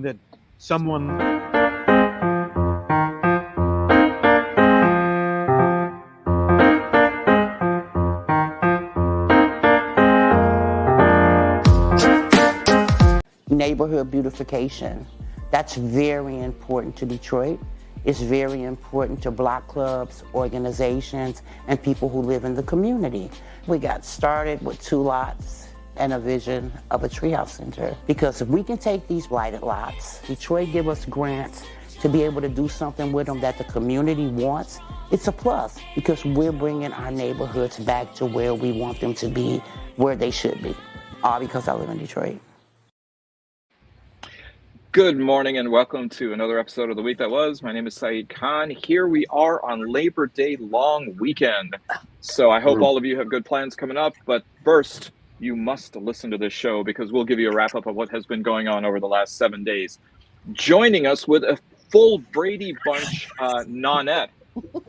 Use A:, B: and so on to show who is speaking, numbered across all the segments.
A: that someone
B: neighborhood beautification. That's very important to Detroit. It's very important to block clubs, organizations, and people who live in the community. We got started with 2 lots and a vision of a treehouse center. Because if we can take these blighted lots, Detroit give us grants to be able to do something with them that the community wants, it's a plus because we're bringing our neighborhoods back to where we want them to be, where they should be. All because I live in Detroit.
C: Good morning and welcome to another episode of The Week That Was. My name is Saeed Khan. Here we are on Labor Day long weekend. So I hope all of you have good plans coming up. But first, you must listen to this show because we'll give you a wrap-up of what has been going on over the last 7 days. Joining us with a full Brady Bunch nonette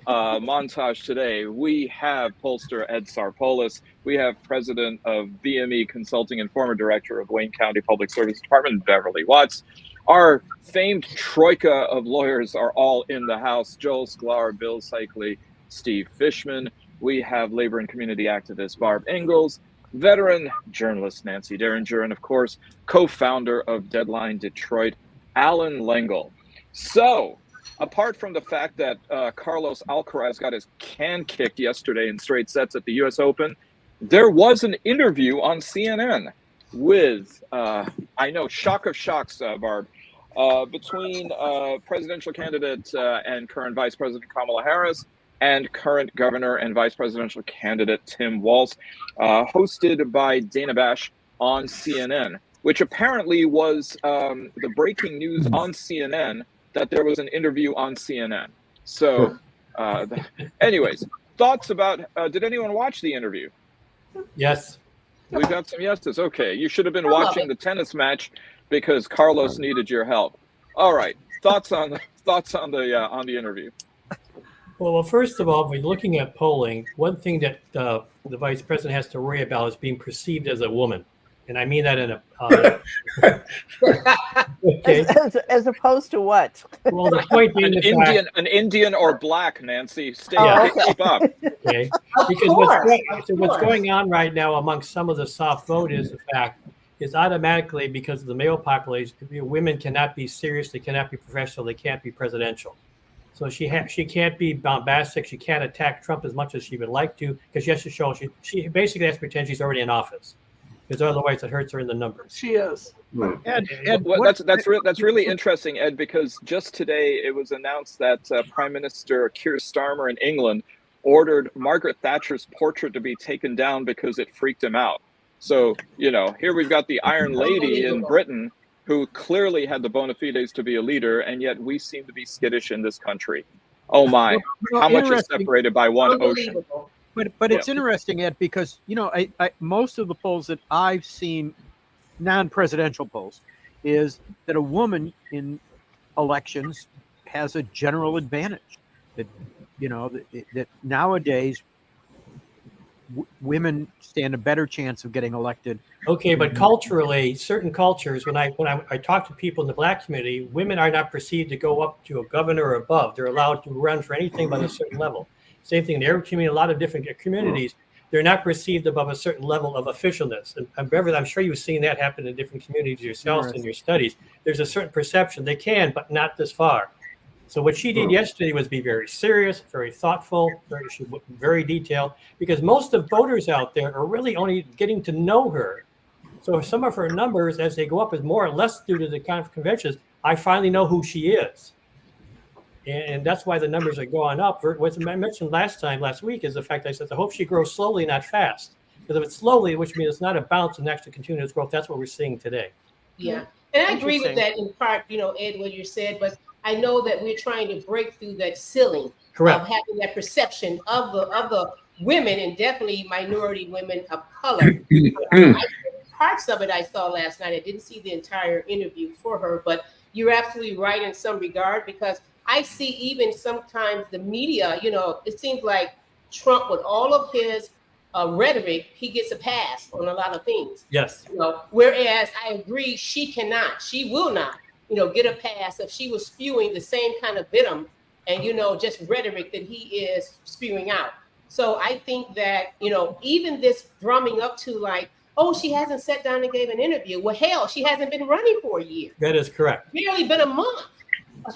C: montage today, we have pollster Ed Sarpolus. We have president of BME Consulting and former director of Wayne County Public Service Department, Beverly Watts. Our famed troika of lawyers are all in the house. Joel Sklar, Bill Seikaly, Steve Fishman. We have labor and community activist Barb Ingalls, veteran journalist Nancy Derringer, and of course, co-founder of Deadline Detroit, Allan Lengel. So, apart from the fact that Carlos Alcaraz got his can kicked yesterday in straight sets at the U.S. Open, there was an interview on CNN with, I know, shock of shocks, Barb, between presidential candidate and current Vice President Kamala Harris and current governor and vice presidential candidate Tim Walz, hosted by Dana Bash on CNN, which apparently was the breaking news on CNN that there was an interview on CNN. So anyways, thoughts about, did anyone watch the interview?
D: Yes.
C: We've got some yeses. Okay, you should have been watching the tennis match because Carlos needed your help. All right, thoughts on the interview.
D: Well, first of all, when looking at polling, one thing that the vice president has to worry about is being perceived as a woman, and I mean that in a
E: okay. As opposed to what?
D: Well, the point being
C: an Indian or black, Nancy. Keep up.
D: Okay, because what's going on right now amongst some of the soft vote is the fact is automatically because of the male population, women cannot be serious, they cannot be professional, they can't be presidential. So she can't be bombastic, she can't attack Trump as much as she would like to because she has to show she basically has to pretend she's already in office. Because otherwise it hurts her in the numbers.
E: She is.
C: Ed, well, that's really interesting, Ed, because just today it was announced that Prime Minister Keir Starmer in England ordered Margaret Thatcher's portrait to be taken down because it freaked him out. So, here we've got the Iron Lady in Britain who clearly had the bona fides to be a leader, and yet we seem to be skittish in this country. Oh my, how much is separated by one ocean?
A: But it's interesting, Ed, because I most of the polls that I've seen, non-presidential polls, is that a woman in elections has a general advantage. That that nowadays women stand a better chance of getting elected.
D: Okay, but culturally, certain cultures, when I talk to people in the black community, women are not perceived to go up to a governor or above. They're allowed to run for anything by a certain level. Same thing in the Arab community, a lot of different communities, they're not perceived above a certain level of officialness. And Beverly, I'm sure you've seen that happen in different communities yourselves in your studies. There's a certain perception they can, but not this far. So what she did yesterday was be very serious, very thoughtful, very detailed, because most of voters out there are really only getting to know her. So some of her numbers as they go up is more or less due to the kind of conventions. I finally know who she is. And that's why the numbers are going up. What I mentioned last week is the fact I said, I hope she grows slowly, not fast. Because if it's slowly, which means it's not a bounce and actually continuous growth, that's what we're seeing today.
F: Yeah. And I agree with that in part, Ed, what you said, but I know that we're trying to break through that ceiling of having that perception of the women and definitely minority women of color. Parts of it I saw last night. I didn't see the entire interview for her, but you're absolutely right in some regard because I see even sometimes the media, it seems like Trump with all of his rhetoric, he gets a pass on a lot of things.
D: Yes.
F: Whereas I agree, she will not get a pass if she was spewing the same kind of venom and, just rhetoric that he is spewing out. So I think that, even this drumming up to like, oh, she hasn't sat down and gave an interview. Well, hell, she hasn't been running for a year.
D: That is correct.
F: Barely been a month.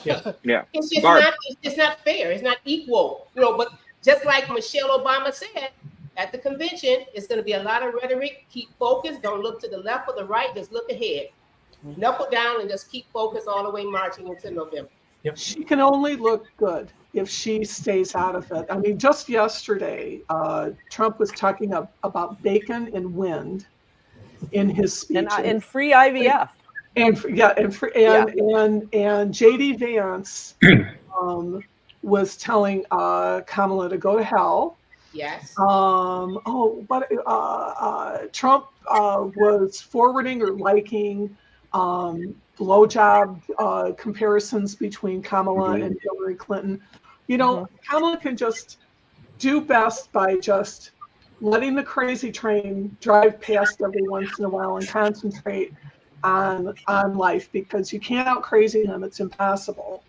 D: Yeah.
C: Yeah.
F: It's just
C: Barb.
F: it's not fair. It's not equal. But just like Michelle Obama said at the convention, it's going to be a lot of rhetoric. Keep focused. Don't look to the left or the right. Just look ahead. Knuckle down and just keep focused all the way marching into November.
D: Yep.
G: She can only look good if she stays out of it. I mean, just yesterday, Trump was talking about bacon and wind in his speech.
E: And free IVF.
G: And JD Vance was telling Kamala to go to hell.
F: Yes.
G: Trump was forwarding or liking blowjob comparisons between Kamala and Hillary Clinton. Kamala can just do best by just letting the crazy train drive past every once in a while and concentrate on life, because you can't out crazy him. It's impossible.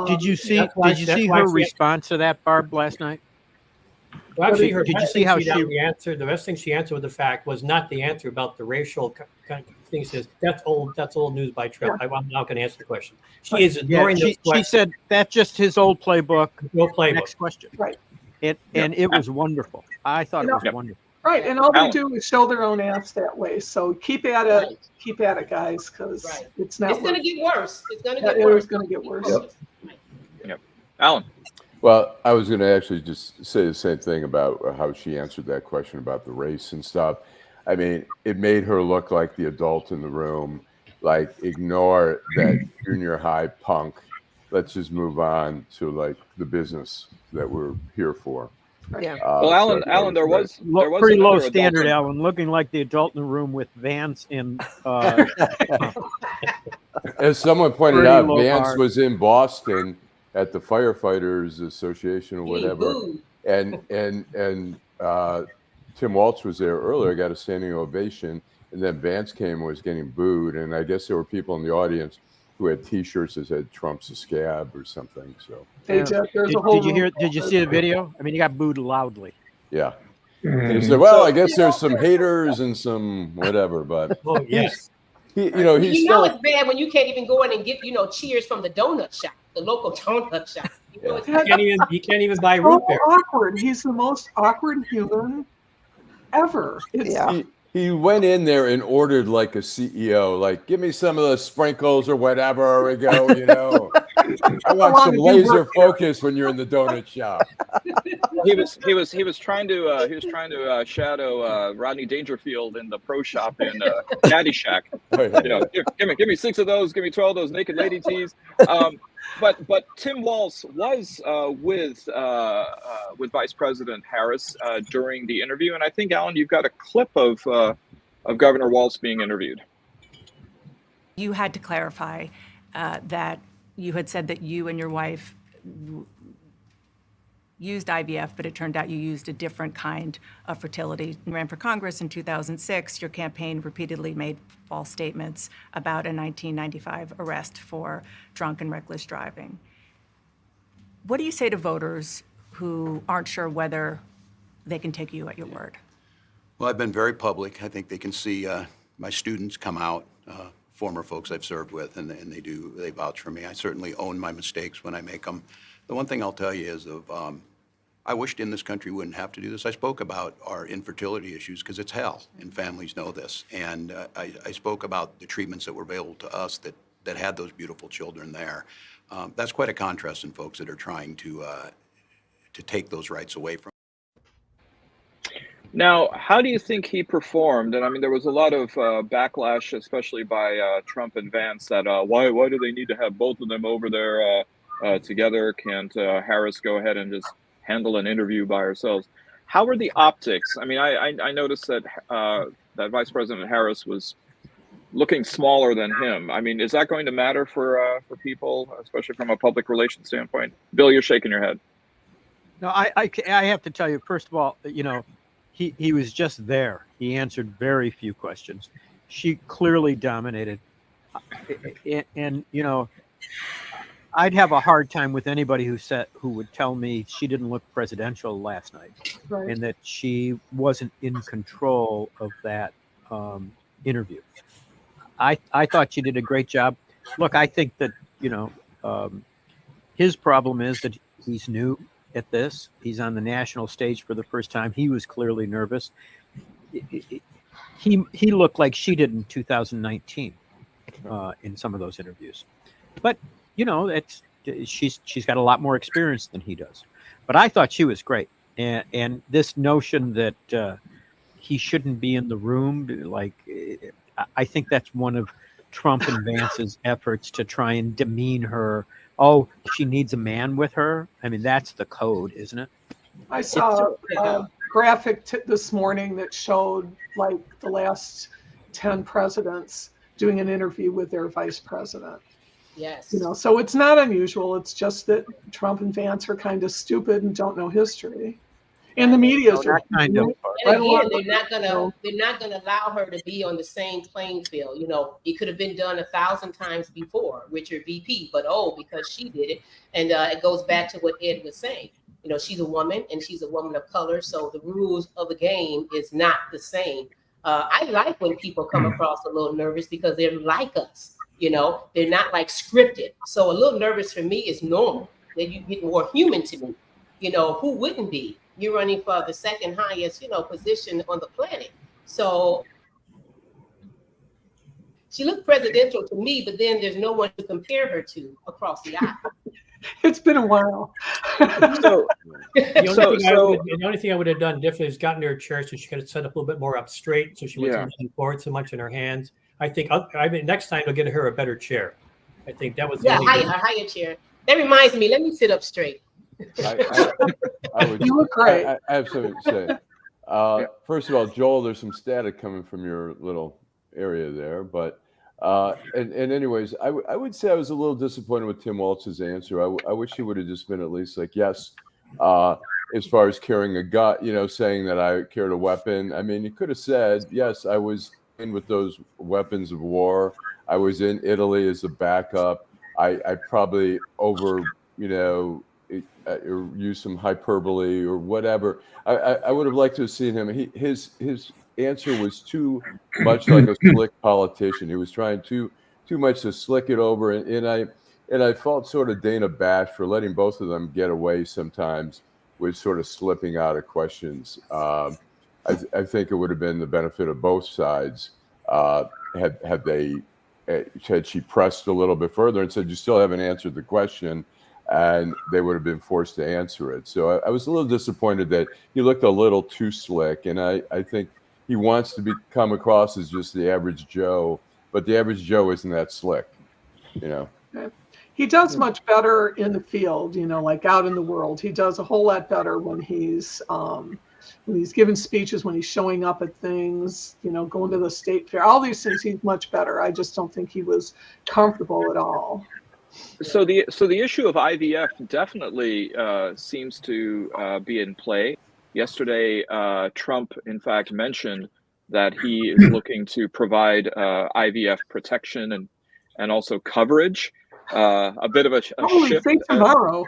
A: Did you see her response to that, Barb, last night?
D: Well, actually,
A: did you see how she
D: answered? The best thing she answered with the fact was not the answer about the racial kind of thing. She says that's old news by Trump.
G: Yeah.
D: I'm not going to answer the question. She is ignoring
A: she said that's just his old playbook. Next question.
G: Right.
A: And it was wonderful. I thought it was wonderful.
G: Right, and all they do is show their own ass that way. So keep at it, guys, because it's not.
F: It's going to get worse. It's going to get
G: worse.
F: worse.
G: It's going to get worse.
C: Yep. Allan.
H: Well, I was going to actually just say the same thing about how she answered that question about the race and stuff. I mean, it made her look like the adult in the room. Like, ignore that junior high punk. Let's just move on to like the business that we're here for.
E: Yeah.
C: Well, Allan, there was
A: pretty low
C: another
A: standard,
C: adult.
A: Allan, looking like the adult in the room with Vance and.
H: As someone pointed
A: Pretty
H: out,
A: low
H: Vance
A: bar.
H: was in Boston at the Firefighters Association or whatever, and Tim Walz was there earlier, got a standing ovation, and then Vance came and was getting booed, and I guess there were people in the audience who had T-shirts that said "Trump's a scab" or something. So,
G: Hey, Jeff, there's a whole
A: Did you see the video? I mean, he got booed loudly.
H: yeah. He said, "Well, I guess there's some haters and some whatever, but
D: Oh yes.
H: he's
F: it's bad when you can't even go in and get cheers from the donut shop, the local donut shop.
D: You can't even buy
G: so
D: root beer.
G: awkward. He's the most awkward human ever.
H: He went in there and ordered like a CEO, like, give me some of the sprinkles or whatever. We go, I want some laser focus when you're in the donut shop.
C: He was trying to shadow Rodney Dangerfield in the pro shop in Caddyshack. Give me 6 of those, give me 12 of those naked lady tees. But Tim Walz was with Vice President Harris during the interview, and I think, Allan, you've got a clip of Governor Walz being interviewed.
I: You had to clarify that you had said that you and your wife used IVF, but it turned out you used a different kind of fertility. You ran for Congress in 2006. Your campaign repeatedly made false statements about a 1995 arrest for drunk and reckless driving. What do you say to voters who aren't sure whether they can take you at your word?
J: Well, I've been very public. I think they can see my students come out, former folks I've served with, and they vouch for me. I certainly own my mistakes when I make them. The one thing I'll tell you is I wished in this country wouldn't have to do this. I spoke about our infertility issues because it's hell, and families know this. And I spoke about the treatments that were available to us that had those beautiful children there. That's quite a contrast in folks that are trying to take those rights away from.
C: Now, how do you think he performed? And I mean, there was a lot of backlash, especially by Trump and Vance, that why do they need to have both of them over there together? Can't Harris go ahead and just handle an interview by herself? How were the optics? I mean, I noticed that that Vice President Harris was looking smaller than him. I mean, is that going to matter for people, especially from a public relations standpoint? Bill, you're shaking your head.
A: No, I have to tell you, first of all, he was just there. He answered very few questions. She clearly dominated. and I'd have a hard time with anybody who would tell me she didn't look presidential last night,
G: Right.
A: and that she wasn't in control of that interview. I thought she did a great job. Look, I think that his problem is that he's new at this. He's on the national stage for the first time. He was clearly nervous. He looked like she did in 2019 in some of those interviews, but she's got a lot more experience than he does. But I thought she was great, and this notion that he shouldn't be in the room, like I think that's one of Trump and Vance's efforts to try and demean her. Oh, she needs a man with her. I mean, that's the code, isn't it?
G: I saw a graphic this morning that showed like the last 10 presidents doing an interview with their vice president.
F: Yes.
G: So it's not unusual. It's just that Trump and Vance are kind of stupid and don't know history. And the media is
A: kind of.
F: And again, they're not gonna allow her to be on the same playing field. It could have been done 1,000 times before with your VP, but because she did it, and it goes back to what Ed was saying. She's a woman and she's a woman of color, so the rules of the game is not the same. I like when people come across a little nervous because they're like us. They're not like scripted. So a little nervous for me is normal. Then you get more human to me. Who wouldn't be? You're running for the second highest, position on the planet. So she looked presidential to me, but then there's no one to compare her to across the aisle.
G: It's been a while.
D: The only thing I would have done differently is gotten her a chair so she could have set up a little bit more up straight, so she wasn't leaning forward so much in her hands. I think next time I'll get her a better chair. I think that was
F: a higher chair. That reminds me. Let me sit up straight.
G: You look great.
H: I have something to say. First of all, Joel, there's some static coming from your little area there, but and anyways, I would say I was a little disappointed with Tim Walz's answer. I wish he would have just been at least like, yes, as far as carrying a gun, saying that I carried a weapon. I mean, you could have said, yes, I was in with those weapons of war. I was in Italy as a backup. I probably use some hyperbole or whatever. I would have liked to have seen him. His answer was too much like a slick politician. He was trying too much to slick it over, and I felt sort of Dana Bash for letting both of them get away sometimes with sort of slipping out of questions. I think it would have been the benefit of both sides had she pressed a little bit further and said, you still haven't answered the question, and they would have been forced to answer it. So I was a little disappointed that he looked a little too slick, and I think he wants to come across as just the average Joe, but the average Joe isn't that slick,
G: He does much better in the field, like out in the world. He does a whole lot better when he's giving speeches, when he's showing up at things, going to the state fair, all these things. He's much better. I just don't think he was comfortable at all.
C: So the issue of IVF definitely seems to be in play. Yesterday, Trump, in fact, mentioned that he is looking to provide IVF protection and also coverage. A bit of a shift
G: tomorrow,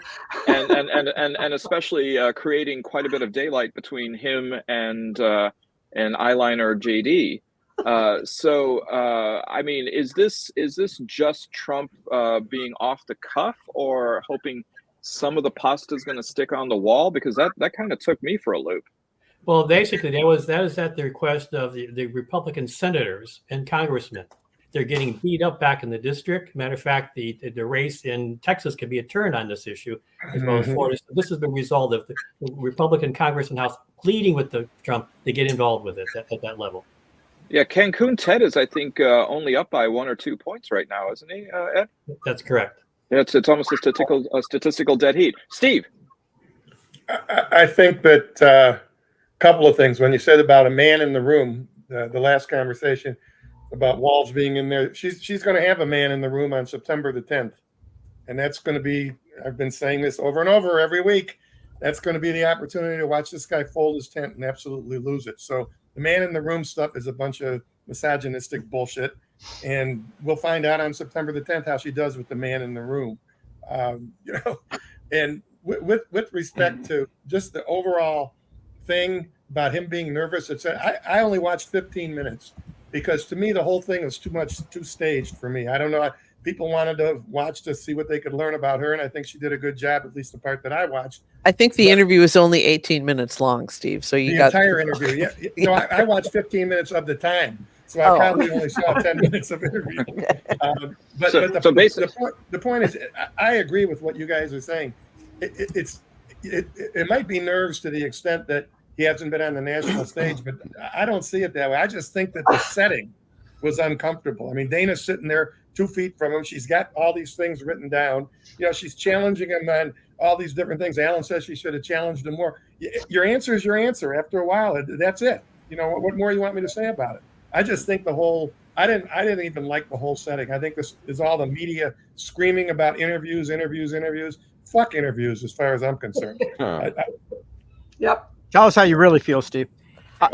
C: and especially creating quite a bit of daylight between him and eyeliner JD. I mean, is this just Trump being off the cuff, or hoping some of the pasta is going to stick on the wall? Because that kind of took me for a loop.
D: Well, basically, that is at the request of the Republican senators and congressmen. They're getting beat up back in the district. Matter of fact, the race in Texas could be a turn on this issue, as well as Florida. So this has been resolved of the Republican Congress and House pleading with the Trump to get involved with it at that level.
C: Yeah, Cancun Ted is, I think, only up by 1 or 2 points right now, isn't he, Ed?
D: That's correct.
C: Yeah, it's almost a statistical dead heat. Steve?
K: I think that a couple of things. When you said about a man in the room, the last conversation about Walz being in there, she's going to have a man in the room on September the 10th. And that's going to be, I've been saying this over and over every week, that's going to be the opportunity to watch this guy fold his tent and absolutely lose it. So the man in the room stuff is a bunch of misogynistic bullshit. And we'll find out on September the 10th how she does with the man in the room. And with respect to just the overall thing about him being nervous, I only watched 15 minutes because to me the whole thing is too staged for me. I don't know. People wanted to watch to see what they could learn about her, and I think she did a good job, at least the part that I watched.
E: I think the interview is only 18 minutes long, Steve. So you got
K: the entire interview. Yeah. I watched 15 minutes of the time, so I probably only saw 10 minutes of interview. But the point is, I agree with what you guys are saying. It might be nerves to the extent that he hasn't been on the national stage, but I don't see it that way. I just think that the setting was uncomfortable. I mean, Dana's sitting there 2 feet from him. She's got all these things written down. She's challenging him on all these different things. Alan says she should have challenged him more. Your answer is your answer. After a while, that's it. What more you want me to say about it? I just think I didn't even like the whole setting. I think this is all the media screaming about interviews. Fuck interviews, as far as I'm concerned.
G: Yep.
A: Tell us how you really feel, Steve. First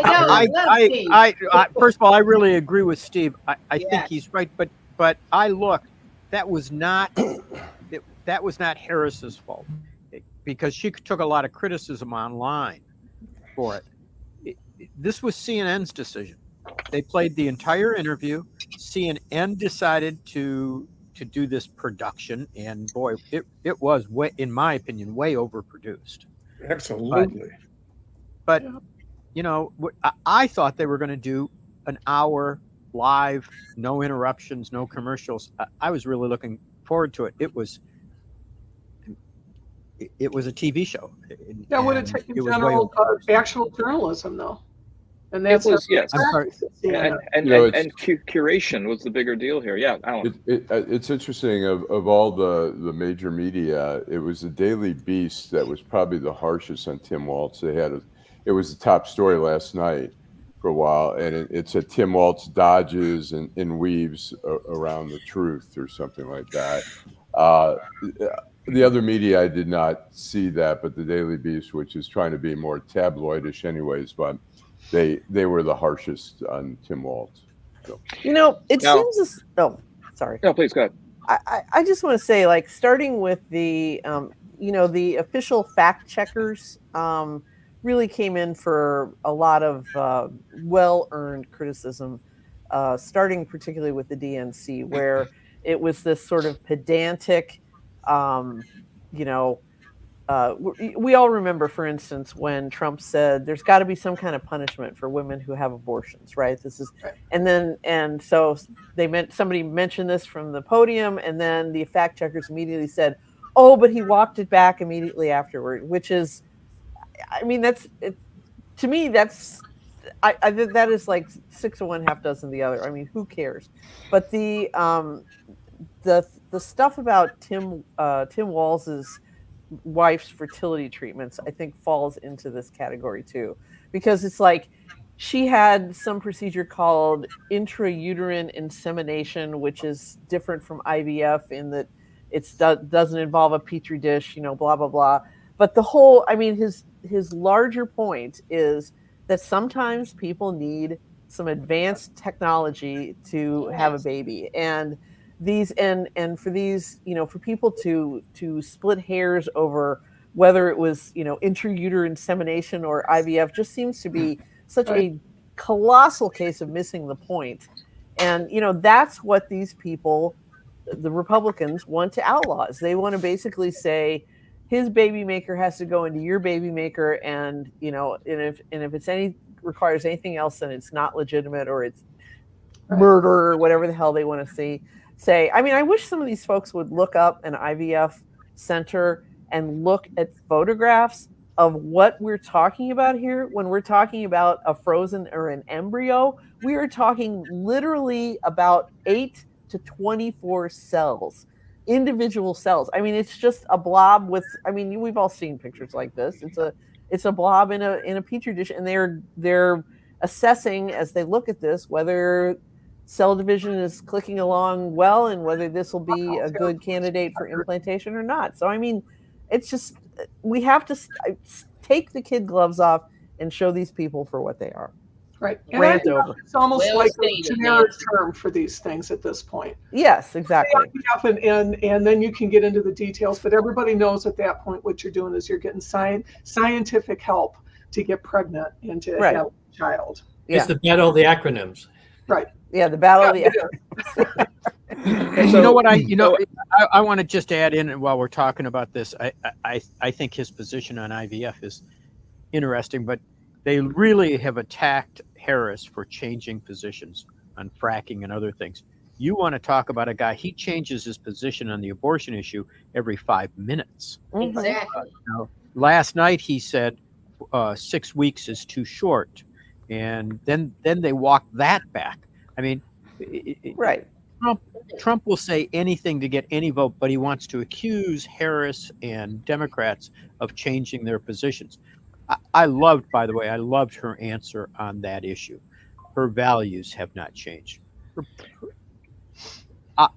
A: of all, I really agree with Steve. I think he's right, but that was not Harris's fault, because she took a lot of criticism online for it. This was CNN's decision. They played the entire interview. CNN decided to do this production, and boy, it was, in my opinion, way overproduced.
K: Absolutely.
A: But I thought they were going to do an hour live, no interruptions, no commercials. I was really looking forward to it. It was a TV show.
G: That would have taken general actual journalism, though. And that's
C: yes. And curation was the bigger deal here. Yeah, Alan.
H: It's interesting. Of all the major media, it was the Daily Beast that was probably the harshest on Tim Walz. It was the top story last night for a while, and it said Tim Walz dodges and weaves around the truth or something like that. The other media, I did not see that, but the Daily Beast, which is trying to be more tabloidish anyways, but they were the harshest on Tim Walz. So.
E: Seems as sorry.
C: No, please go ahead.
E: I just want to say, starting with the the official fact checkers really came in for a lot of well-earned criticism, starting particularly with the DNC, where it was this sort of pedantic, we all remember, for instance, when Trump said there's got to be some kind of punishment for women who have abortions, right? So somebody mentioned this from the podium, and then the fact checkers immediately said, "Oh, but he walked it back immediately afterward," which is, to me, that is like 6 of one, half dozen of the other. I mean, who cares? But the stuff about Tim Walz's wife's fertility treatments, I think, falls into this category too, because it's like she had some procedure called intrauterine insemination, which is different from IVF in that it doesn't involve a petri dish, blah blah blah. But the whole, his larger point is that sometimes people need some advanced technology to have a baby, and for these, for people to split hairs over whether it was, intrauterine insemination or IVF just seems to be such a colossal case of missing the point. And, that's what these people, the Republicans, want to outlaw. They want to basically say his baby maker has to go into your baby maker, and, if it's requires anything else, then it's not legitimate, or it's murder, or whatever the hell they want to say. I wish some of these folks would look up an IVF center and look at photographs of what we're talking about here. When we're talking about a frozen or an embryo, we are talking literally about 8 to 24 cells, individual cells. It's just a blob with, we've all seen pictures like this. It's a blob in a petri dish, and they're assessing as they look at this whether cell division is clicking along well, and whether this will be a good candidate for implantation or not. So, it's just, we have to take the kid gloves off and show these people for what they are.
G: Right. And
E: Rant over.
G: It's almost
F: Well
G: like
F: stated,
G: a generic
F: Nancy.
G: term for these things at this point.
E: Yes, exactly.
G: And then you can get into the details, but everybody knows at that point what you're doing is you're getting scientific help to get pregnant and to
E: Right.
G: have a child.
D: It's the battle of the acronyms.
G: Right.
E: Yeah, the battle of
G: Yeah,
E: the
A: And you know what I want to just add in while we're talking about this. I think his position on IVF is interesting, but they really have attacked Harris for changing positions on fracking and other things. You want to talk about a guy, he changes his position on the abortion issue every 5 minutes.
F: Exactly.
A: Last night he said 6 weeks is too short, and then they walked that back. I mean,
E: right.
A: Trump will say anything to get any vote, but he wants to accuse Harris and Democrats of changing their positions. I loved her answer on that issue. Her values have not changed.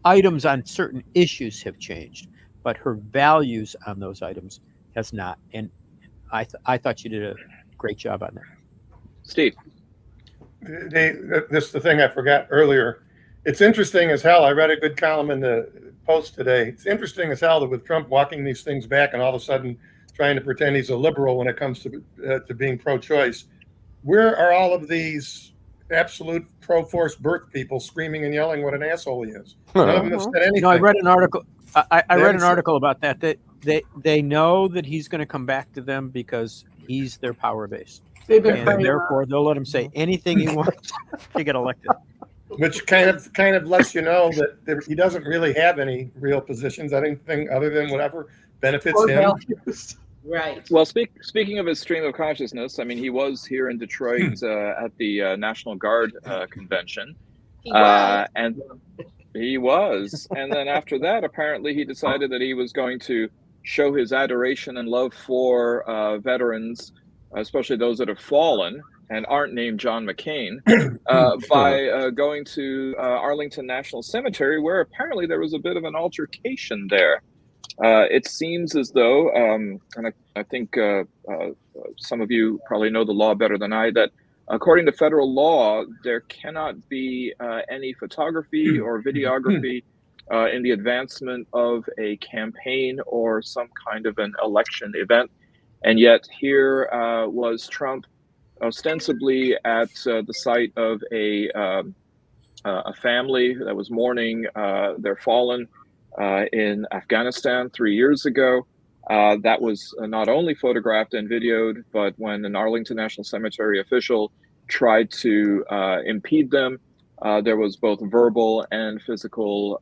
A: Items on certain issues have changed, but her values on those items has not. And I thought she did a great job on that.
C: Steve.
K: This is the thing I forgot earlier. It's interesting as hell. I read a good column in the Post today. It's interesting as hell that with Trump walking these things back and all of a sudden trying to pretend he's a liberal when it comes to being pro-choice, where are all of these absolute pro-forced birth people screaming and yelling what an asshole he is? None of them have said anything.
A: No, I read an article. I read an article about that. They know that he's going to come back to them because he's their power base, and therefore they'll let him say anything he wants to get elected.
K: Which kind of lets you know that he doesn't really have any real positions, anything other than whatever benefits him.
F: Right.
C: Well, speaking of his stream of consciousness, I mean, he was here in Detroit at the National Guard convention.
F: He was.
C: And he was. And then after that, apparently he decided that he was going to show his adoration and love for veterans, especially those that have fallen and aren't named John McCain, by going to Arlington National Cemetery, where apparently there was a bit of an altercation there. It seems as though, and I think some of you probably know the law better than I, that according to federal law, there cannot be any photography or videography in the advancement of a campaign or some kind of an election event. And yet here was Trump ostensibly at the site of a family that was mourning their fallen in Afghanistan 3 years ago. That was not only photographed and videoed, but when an Arlington National Cemetery official tried to impede them, there was both verbal and physical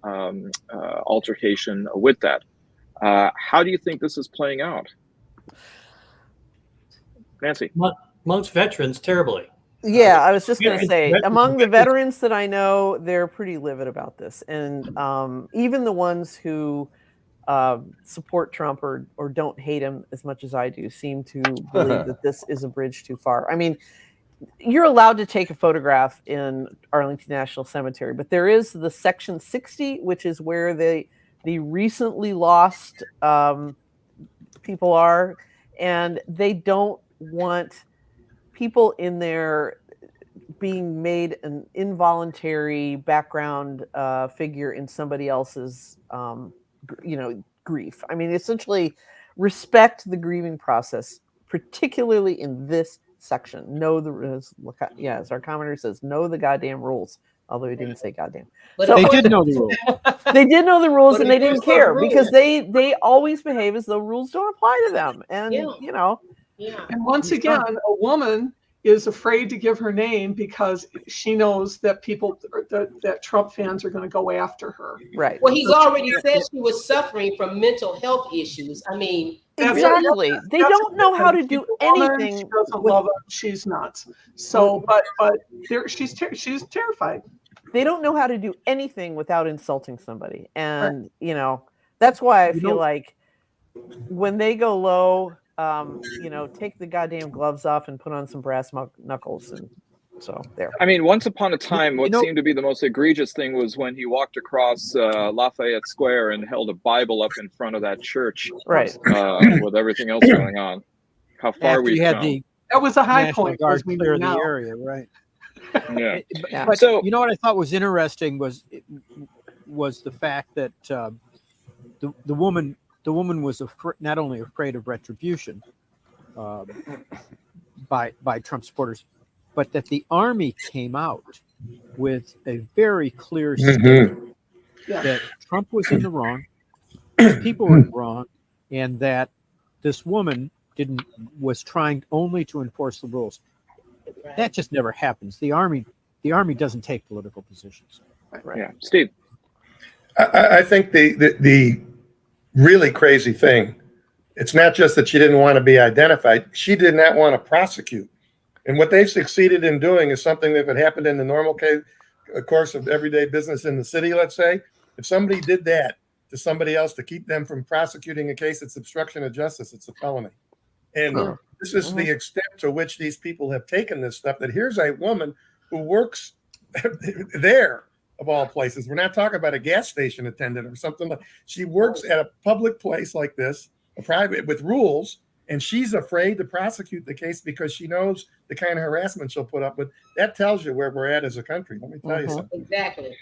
C: altercation with that. How do you think this is playing out? Nancy?
D: Amongst veterans, terribly.
E: Yeah, I was just going to say, among the veterans that I know, they're pretty livid about this. And even the ones who support Trump or don't hate him as much as I do seem to believe that this is a bridge too far. I mean, you're allowed to take a photograph in Arlington National Cemetery, but there is the Section 60, which is where the recently lost people are, and they don't want people in there being made an involuntary background figure in somebody else's, grief. I mean, essentially, respect the grieving process, particularly in this section. Know the rules. As our commenter says, know the goddamn rules. Although he didn't say goddamn.
F: But
A: they did know the rules.
E: They did know the rules, and they didn't care
F: rules.
E: because they always behave as though rules don't apply to them. And
F: Yeah.
G: And once again, a woman is afraid to give her name because she knows that that Trump fans are going to go after her.
E: Right.
F: Well, he's already said she was suffering from mental health issues. I mean,
E: exactly. They don't know how to do anything.
G: She doesn't love him. She's nuts. So, but she's terrified.
E: They don't know how to do anything without insulting somebody, and that's why I feel like when they go low, take the goddamn gloves off and put on some brass knuckles, and so there.
C: I mean, once upon a time, what seemed to be the most egregious thing was when he walked across Lafayette Square and held a Bible up in front of that church,
E: right?
C: With everything else going on. How far we've come.
G: That was a high
A: National
G: point.
A: Guard
G: As we
A: clear
G: know
A: the
G: now.
A: area, right?
C: Yeah.
A: But
C: So
A: you know what I thought was interesting was the fact that the woman was not only afraid of retribution by Trump supporters, but that the Army came out with a very clear statement that Trump was in the wrong, his people were wrong, and that this woman was trying only to enforce the rules. That just never happens. The Army doesn't take political positions.
C: Right. Yeah, Steve.
K: I think the really crazy thing, it's not just that she didn't want to be identified, she did not want to prosecute. And what they've succeeded in doing is something that had happened in the normal course of everyday business in the city, let's say. If somebody did that to somebody else to keep them from prosecuting a case, it's obstruction of justice, it's a felony. And this is the extent to which these people have taken this stuff, that here's a woman who works there, of all places. We're not talking about a gas station attendant or something. She works at a public place like this, a private, with rules, and she's afraid to prosecute the case because she knows the kind of harassment she'll put up with. That tells you where we're at as a country. Let me tell you something.
F: Exactly.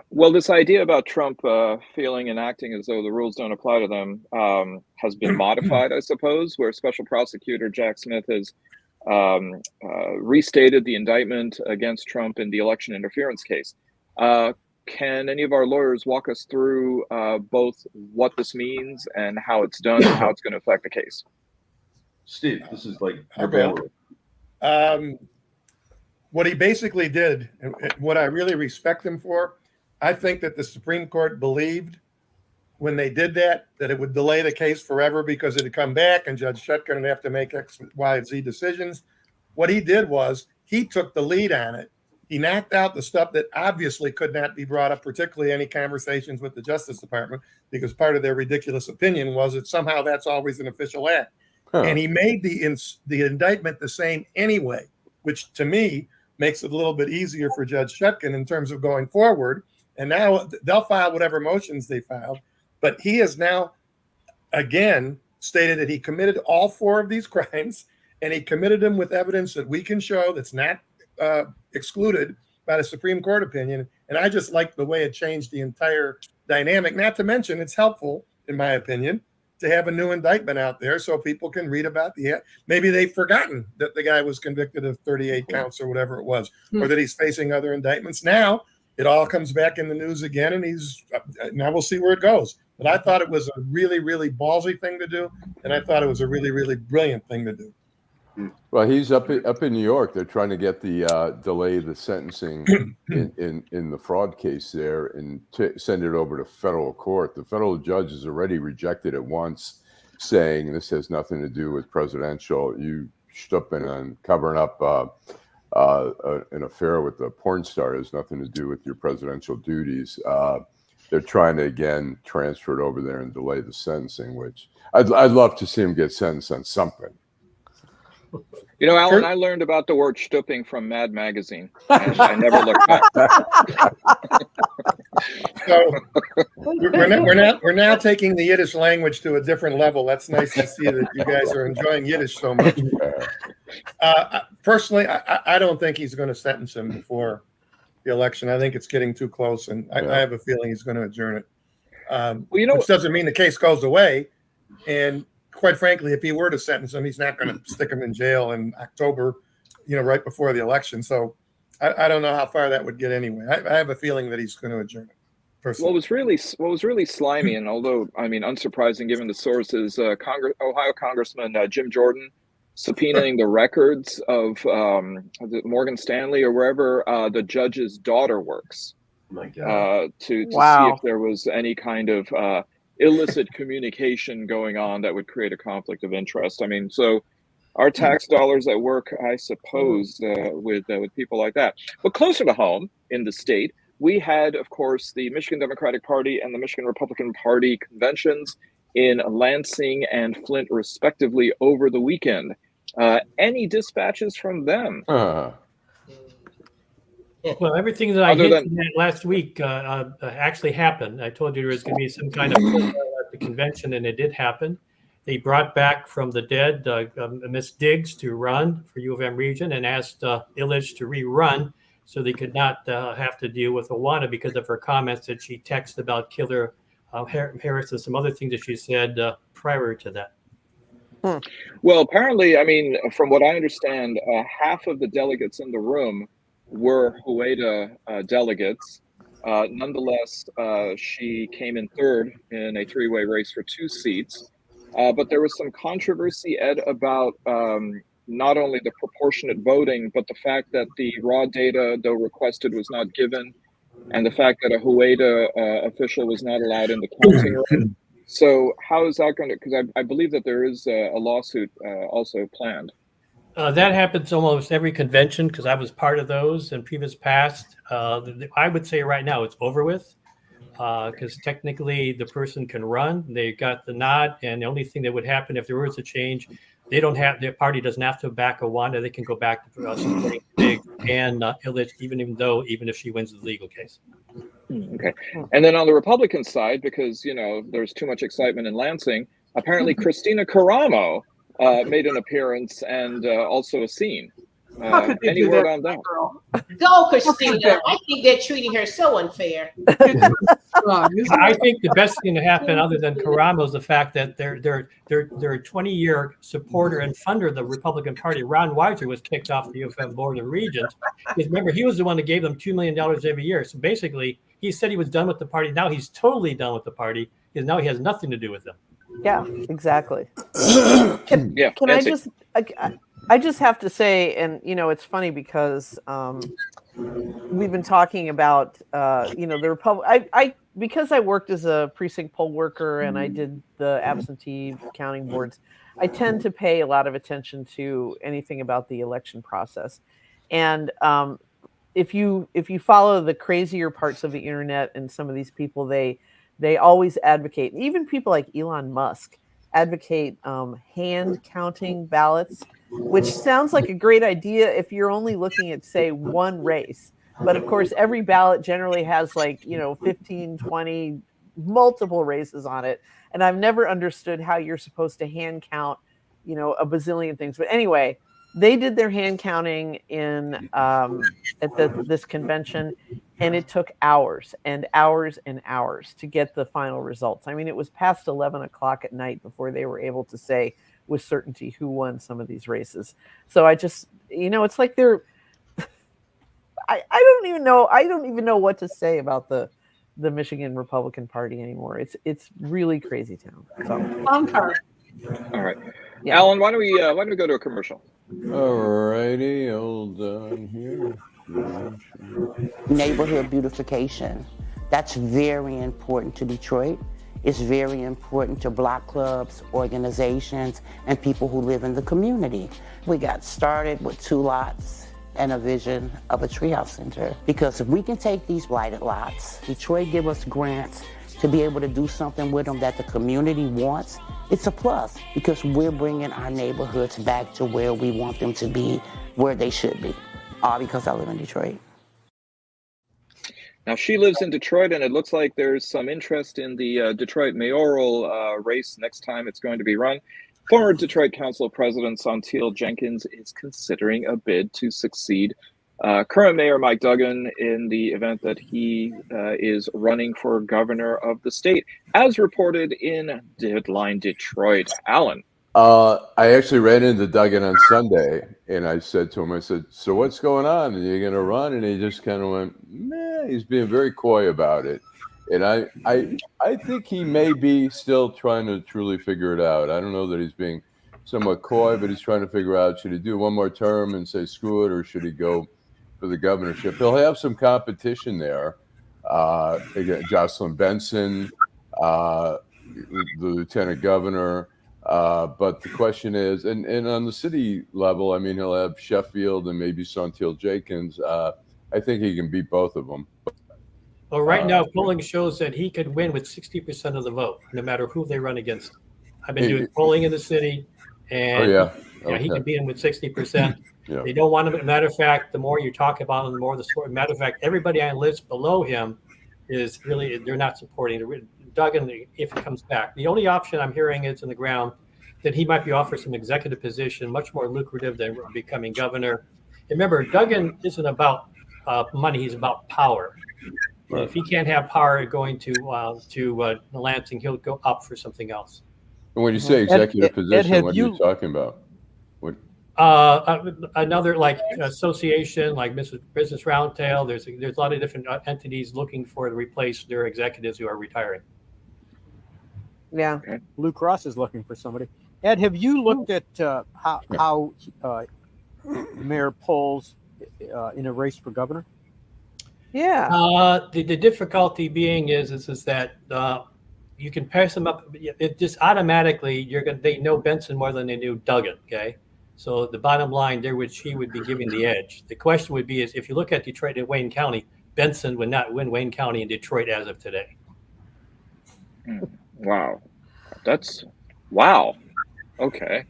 C: Well, this idea about Trump feeling and acting as though the rules don't apply to them has been modified, I suppose, where Special Prosecutor Jack Smith has restated the indictment against Trump in the election interference case. Can any of our lawyers walk us through both what this means and how it's done and how it's going to affect the case?
L: Steve, this is like
K: what he basically did, and what I really respect him for, I think that the Supreme Court believed when they did that it would delay the case forever because it'd come back and Judge Shutkin would have to make X, Y, and Z decisions. What he did was he took the lead on it. He knocked out the stuff that obviously could not be brought up, particularly any conversations with the Justice Department, because part of their ridiculous opinion was that somehow that's always an official act. And he made the indictment the same anyway, which to me makes it a little bit easier for Judge Shutkin in terms of going forward. And now they'll file whatever motions they filed. But he has now, again, stated that he committed all 4 of these crimes, and he committed them with evidence that we can show that's not excluded by the Supreme Court opinion. And I just like the way it changed the entire dynamic. Not to mention, it's helpful, in my opinion, to have a new indictment out there so people can read about maybe they've forgotten that the guy was convicted of 38 counts or whatever it was, or that he's facing other indictments. Now it all comes back in the news again, and now we'll see where it goes. But I thought it was a really, really ballsy thing to do, and I thought it was a really, really brilliant thing to do.
H: Well, he's up in New York. They're trying to get the delay the sentencing in the fraud case there and send it over to federal court. The federal judge has already rejected it once, saying this has nothing to do with presidential. You stupping on covering up an affair with a porn star has nothing to do with your presidential duties. They're trying to again transfer it over there and delay the sentencing, which I'd love to see him get sentenced on something.
C: You know, Alan, I learned about the word stooping from Mad Magazine, and I never looked back.
K: So we're now taking the Yiddish language to a different level. That's nice to see that you guys are enjoying Yiddish so much. Personally, I don't think he's going to sentence him before the election. I think it's getting too close, and I have a feeling he's going to adjourn it. Which doesn't mean the case goes away. And quite frankly, if he were to sentence him, he's not going to stick him in jail in October, right before the election. So I don't know how far that would get anyway. I have a feeling that he's going to adjourn it. Personally.
C: What was really slimy, and although unsurprising given the sources, Ohio Congressman Jim Jordan subpoenaing the records of Morgan Stanley or wherever the judge's daughter works, to see if there was any kind of illicit communication going on that would create a conflict of interest. So our tax dollars at work, I suppose, with people like that. But closer to home in the state, we had, of course, the Michigan Democratic Party and the Michigan Republican Party conventions in Lansing and Flint, respectively, over the weekend. Any dispatches from them?
D: Well, everything that I hinted at last week actually happened. I told you there was going to be some kind of at the convention, and it did happen. They brought back from the dead Miss Diggs to run for U of M region and asked Illich to rerun so they could not have to deal with Awana because of her comments that she texted about Killer Harris and some other things that she said prior to that.
C: Well, apparently, I mean, from what I understand, half of the delegates in the room were Hueda delegates. Nonetheless, she came in third in a three-way race for 2 seats. But there was some controversy, Ed, about not only the proportionate voting, but the fact that the raw data, though requested, was not given, and the fact that a Hueda official was not allowed in the counting room. So how is that going to, because I believe that there is a lawsuit also planned.
D: That happens almost every convention because I was part of those in previous past. I would say right now it's over with because technically the person can run. They got the nod, and the only thing that would happen if there was a change, their party doesn't have to back Awanda. They can go back to supporting Big and Illich, even if she wins the legal case.
C: Okay. And then on the Republican side, because, you know, there's too much excitement in Lansing, apparently Christina Caramo made an appearance and also a scene. Any word on that?
F: Go, Christina. I think they're treating her so unfair.
D: I think the best thing to happen, other than Caramo, is the fact that their 20-year supporter and funder of the Republican Party, Ron Weiser, was kicked off the U of M Board of Regents. Because remember, he was the one that gave them $2 million every year. So basically, he said he was done with the party. Now he's totally done with the party because now he has nothing to do with them.
E: Yeah, exactly. Can I just have to say, and you know, it's funny because we've been talking about the Republic. Because I worked as a precinct poll worker and I did the absentee counting boards, I tend to pay a lot of attention to anything about the election process. And if you follow the crazier parts of the internet and some of these people, they always advocate, even people like Elon Musk advocate hand counting ballots, which sounds like a great idea if you're only looking at, say, one race. But of course, every ballot generally has 15, 20, multiple races on it. And I've never understood how you're supposed to hand count, a bazillion things. But anyway, they did their hand counting at this convention, and it took hours and hours and hours to get the final results. I mean, it was past 11 o'clock at night before they were able to say with certainty who won some of these races. So I just, it's like they're, I don't even know what to say about the Michigan Republican Party anymore. It's really crazy town. So.
C: All right. Yeah. Allan, why don't we go to a commercial?
H: All righty, hold on here.
B: Neighborhood beautification. That's very important to Detroit. It's very important to block clubs, organizations, and people who live in the community. We got started with 2 lots and a vision of a treehouse center. Because if we can take these blighted lots, Detroit give us grants to be able to do something with them that the community wants, it's a plus because we're bringing our neighborhoods back to where we want them to be, where they should be. All because I live in Detroit.
C: Now, she lives in Detroit, and it looks like there's some interest in the Detroit mayoral race next time it's going to be run. Former Detroit Council President Saunteel Jenkins is considering a bid to succeed current Mayor Mike Duggan in the event that he is running for governor of the state, as reported in Deadline Detroit. Allan.
H: I actually ran into Duggan on Sunday, and I said to him, so what's going on? Are you going to run? And he just kind of went, meh. He's being very coy about it. And I think he may be still trying to truly figure it out. I don't know that he's being somewhat coy, but he's trying to figure out, should he do one more term and say screw it, or should he go for the governorship? He'll have some competition there. Again, Jocelyn Benson, the lieutenant governor. But the question is, and on the city level, I mean, he'll have Sheffield and maybe Saunteel Jenkins. I think he can beat both of them.
D: Well, right now, polling shows that he could win with 60% of the vote, no matter who they run against. I've been doing polling in the city, and he can beat him with 60%. Yeah. They don't want him. Matter of fact, the more you talk about him, the more the support. Matter of fact, everybody on the list below him is really, they're not supporting Duggan if he comes back. The only option I'm hearing is in the ground then he might be offered some executive position, much more lucrative than becoming governor. Remember, Duggan isn't about money; he's about power. And if he can't have power going to Lansing, he'll go up for something else.
H: And when you say executive position,
A: Ed,
H: what are you talking about? What?
D: Another like association, like Business Roundtable. There's a lot of different entities looking to replace their executives who are retiring.
E: Yeah.
A: Okay. Blue Cross is looking for somebody. Ed, have you looked at how Mayor polls in a race for governor?
E: Yeah.
D: The difficulty being is that you can pass them up. It just automatically they know Benson more than they knew Duggan. Okay, so the bottom line there he would be giving the edge. The question would be is if you look at Detroit and Wayne County, Benson would not win Wayne County and Detroit as of today.
C: Wow, wow. Okay.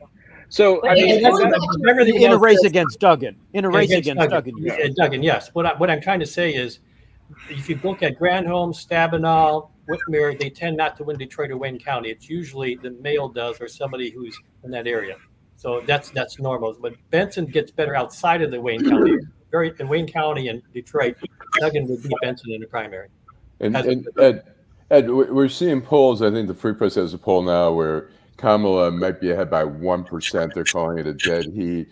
C: So I mean,
A: in a race against Duggan. In a race against Duggan.
D: Yeah. Duggan, yes. What I'm trying to say is, if you look at Granholm, Stabenow, Whitmer, they tend not to win Detroit or Wayne County. It's usually the male does or somebody who's in that area. So that's normal. But Benson gets better outside of the Wayne County. In Wayne County and Detroit, Duggan would beat Benson in the primary.
H: And Ed, we're seeing polls. I think the Free Press has a poll now where Kamala might be ahead by 1%. They're calling it a dead heat.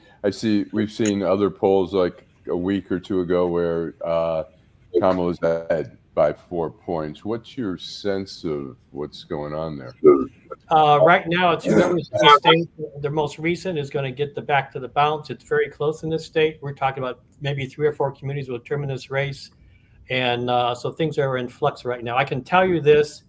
H: We've seen other polls like a week or two ago where Kamala's ahead by 4 points. What's your sense of what's going on there?
D: Right now, it's whoever's in the state, the most recent is going to get the back to the bounce. It's very close in this state. We're talking about maybe 3 or 4 communities will determine this race. And so things are in flux right now. I can tell you this.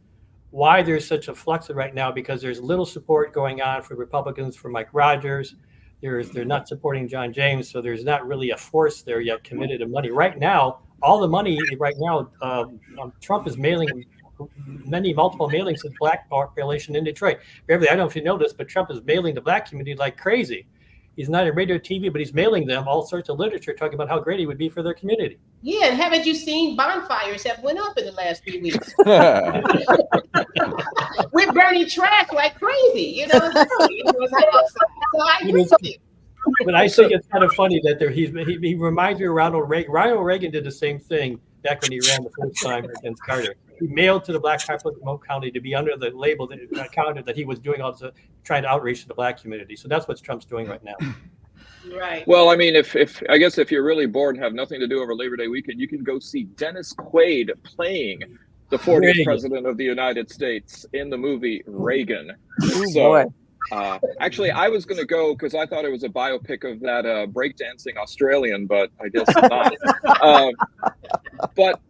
D: Why there's such a flux right now, because there's little support going on for Republicans for Mike Rogers. They're not supporting John James, so there's not really a force there yet committed to money. Right now, all the money right now, Trump is mailing multiple mailings to the black population in Detroit. Beverly, I don't know if you know this, but Trump is mailing the black community like crazy. He's not in radio, TV, but he's mailing them all sorts of literature talking about how great he would be for their community.
F: Yeah, and haven't you seen bonfires have went up in the last few weeks? We're burning trash like crazy, you know. So I agree with you.
D: But I think it's kind of funny that he reminds me of Ronald Reagan. Ronald Reagan did the same thing back when he ran the first time against Carter. He mailed to the black population of Moke County to be under the label that he was doing all this, trying to outreach to the black community. So that's what Trump's doing right now.
F: Right.
C: Well, I mean, if I guess if you're really bored and have nothing to do over Labor Day weekend, you can go see Dennis Quaid playing the 40th president of the United States in the movie Reagan. Actually, I was going to go because I thought it was a biopic of that breakdancing Australian, but I guess not. But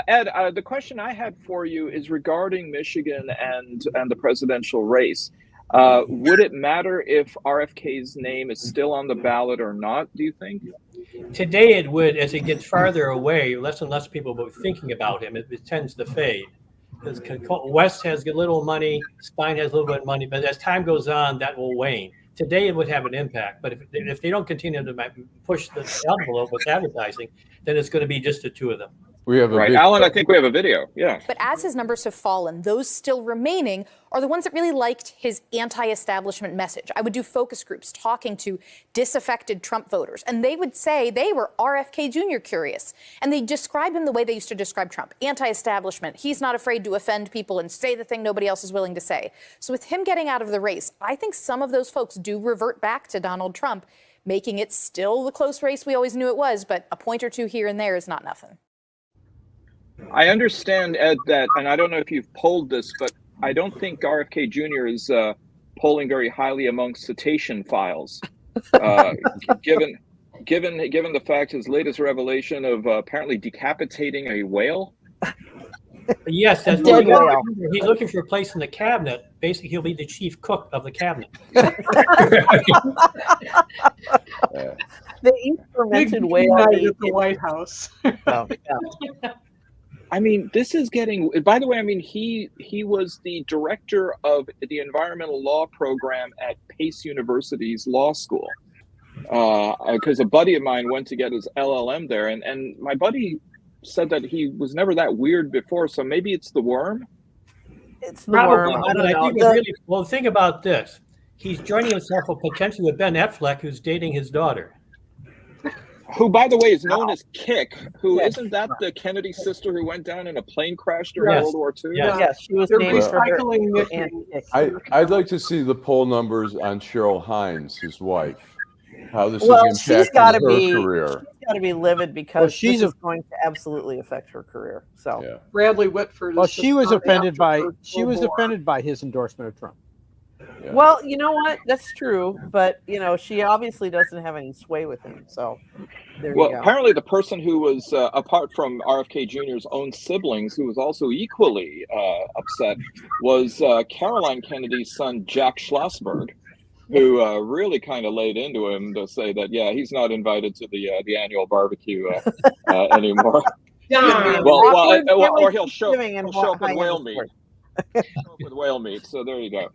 C: Ed, the question I had for you is regarding Michigan and the presidential race. Would it matter if RFK's name is still on the ballot or not, do you think?
D: Today it would. As it gets farther away, less and less people will be thinking about him. It tends to fade. Because West has a little money, Stein has a little bit of money, but as time goes on, that will wane. Today it would have an impact, but if they don't continue to push the envelope with advertising, then it's going to be just the two of them.
H: We have
C: Alan, I think we have a video. Yeah.
M: But as his numbers have fallen, those still remaining are the ones that really liked his anti-establishment message. I would do focus groups talking to disaffected Trump voters, and they would say they were RFK Jr. curious. And they describe him the way they used to describe Trump, anti-establishment. He's not afraid to offend people and say the thing nobody else is willing to say. So with him getting out of the race, I think some of those folks do revert back to Donald Trump, making it still the close race we always knew it was, but a point or two here and there is not nothing.
C: I understand, Ed, that, and I don't know if you've polled this, but I don't think RFK Jr. is polling very highly among cetacean files, given the fact his latest revelation of apparently decapitating a whale.
D: Yes, that's what he's looking for a place in the cabinet. Basically, he'll be the chief cook of the cabinet.
E: The fermented whale
G: at the White House.
C: I mean, this is getting, by the way, I mean, he was the director of the environmental law program at Pace University's law school. Because a buddy of mine went to get his LLM there, and my buddy said that he was never that weird before, so maybe it's the worm?
E: It's the worm.
D: I think well, think about this. He's joining himself potentially with Ben Affleck, who's dating his daughter.
C: Who, by the way, is known as Kick, who isn't that the Kennedy sister who went down in a plane crash during World War II?
E: Yes, she was
G: They're
E: named for her.
G: recycling Nikki.
H: I'd like to see the poll numbers on Cheryl Hines, his wife. How this
E: Well,
H: is
E: she's
H: impacting
E: got to
H: her
E: be.
H: career.
E: She's got to be livid because
A: she's
E: this is going to absolutely affect her career. So
H: Yeah.
G: Bradley Whitford.
A: Well,
G: is
A: she
G: just
A: was
G: not
A: offended
G: after
A: by
G: her
A: she was
G: more.
A: offended by his endorsement of Trump.
H: Yeah.
E: Well, you know what? That's true, but she obviously doesn't have any sway with him. So there
C: Well,
E: you go.
C: apparently the person who was, apart from RFK Jr.'s own siblings, who was also equally upset, was Caroline Kennedy's son, Jack Schlossberg, who really kind of laid into him to say that, yeah, he's not invited to the annual barbecue anymore. Or he'll show up with whale meat. With whale meat. So there you go.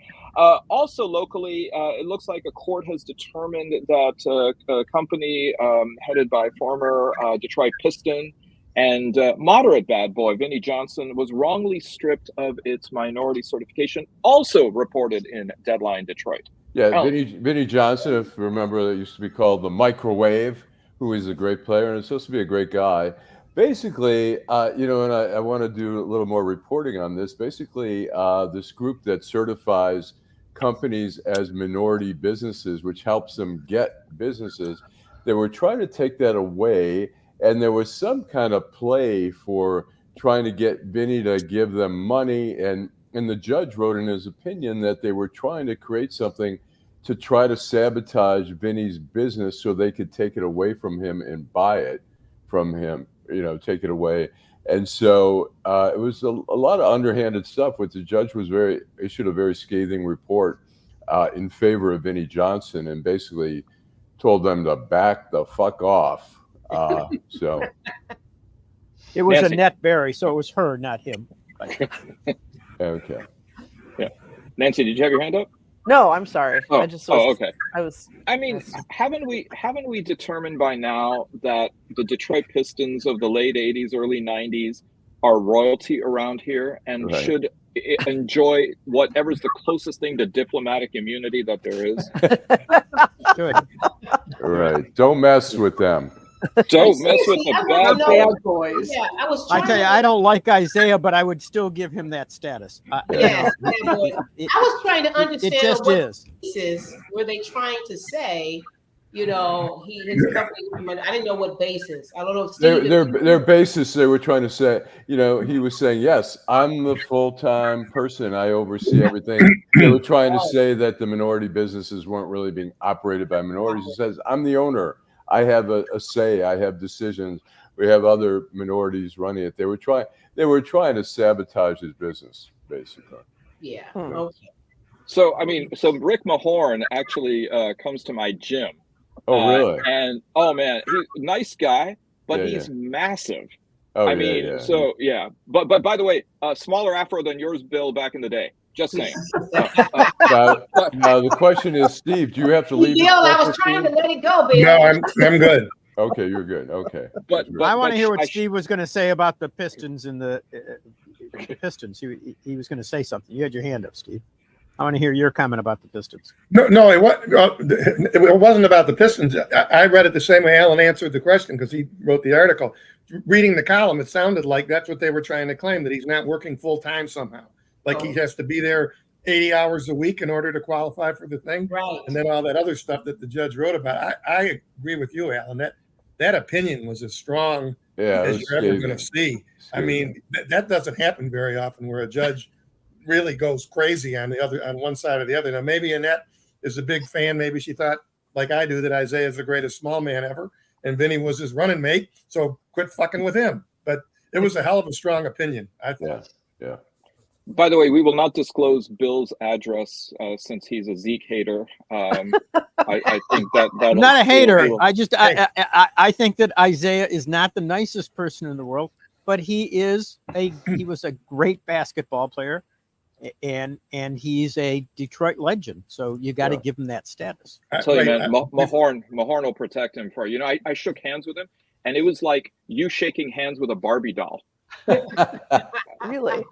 C: Also locally, it looks like a court has determined that a company headed by former Detroit Piston and moderate bad boy Vinnie Johnson was wrongly stripped of its minority certification, also reported in Deadline Detroit.
H: Yeah, Vinnie Johnson, if you remember, that used to be called the Microwave, who is a great player and is supposed to be a great guy. Basically, and I want to do a little more reporting on this. Basically, this group that certifies companies as minority businesses, which helps them get businesses, they were trying to take that away. And there was some kind of play for trying to get Vinnie to give them money. And the judge wrote in his opinion that they were trying to create something to try to sabotage Vinnie's business so they could take it away from him and buy it from him, take it away. And so it was a lot of underhanded stuff, which the judge issued a very scathing report in favor of Vinnie Johnson and basically told them to back the fuck off. So
A: it was
C: Nancy.
A: Annette Berry, so it was her, not him.
H: Okay.
C: Yeah. Nancy, did you have your hand up?
E: No, I'm sorry.
C: Oh,
E: I just was,
C: okay.
E: I
C: mean, haven't we determined by now that the Detroit Pistons of the late 80s, early 90s are royalty around here and should enjoy whatever's the closest thing to diplomatic immunity that there is?
A: Good.
H: Right. Don't mess with them.
C: Don't mess with the
G: bad boys.
F: Yeah,
A: I tell you, I don't like Isaiah, but I would still give him that status.
F: Yeah, I was trying to understand
A: it just
F: what
A: is.
F: basis were they trying to say, his company. I didn't know what basis. I don't know. If
H: Their basis, they were trying to say, he was saying, yes, I'm the full-time person. I oversee everything. They were trying to say that the minority businesses weren't really being operated by minorities. He says, I'm the owner. I have a say. I have decisions. We have other minorities running it. They were trying to sabotage his business, basically.
F: Yeah. Okay.
C: So Rick Mahorn actually comes to my gym.
H: Oh, really?
C: And man, he's a nice guy, but he's massive.
H: Oh,
C: But by the way, smaller afro than yours, Bill, back in the day. Just saying.
H: Now the question is, Steve, do you have to leave?
F: Bill, I was trying to let it go, Bill.
K: No, I'm good.
H: Okay, you're good. Okay.
C: But
A: I want to hear what Steve was going to say about the Pistons and the Pistons. He was going to say something. You had your hand up, Steve. I want to hear your comment about the Pistons.
K: No, it wasn't about the Pistons. I read it the same way Alan answered the question because he wrote the article. Reading the column, it sounded like that's what they were trying to claim, that he's not working full time somehow. Like he has to be there 80 hours a week in order to qualify for the thing.
F: Right.
K: And then all that other stuff that the judge wrote about. I agree with you, Alan. That opinion was as strong as you're ever going to see. I mean, that doesn't happen very often where a judge really goes crazy on one side or the other. Now, maybe Annette is a big fan. Maybe she thought, like I do, that Isaiah is the greatest small man ever, and Vinnie was his running mate. So quit fucking with him. But it was a hell of a strong opinion, I thought.
H: Yeah.
C: By the way, we will not disclose Bill's address since he's a Zeke hater. I think that
A: I'm not a hater. I think that Isaiah is not the nicest person in the world, but he was a great basketball player, and he's a Detroit legend. So you got to give him that status.
C: I tell you, man, Mahorn will protect him for you. I shook hands with him, and it was like you shaking hands with a Barbie doll.
E: Really?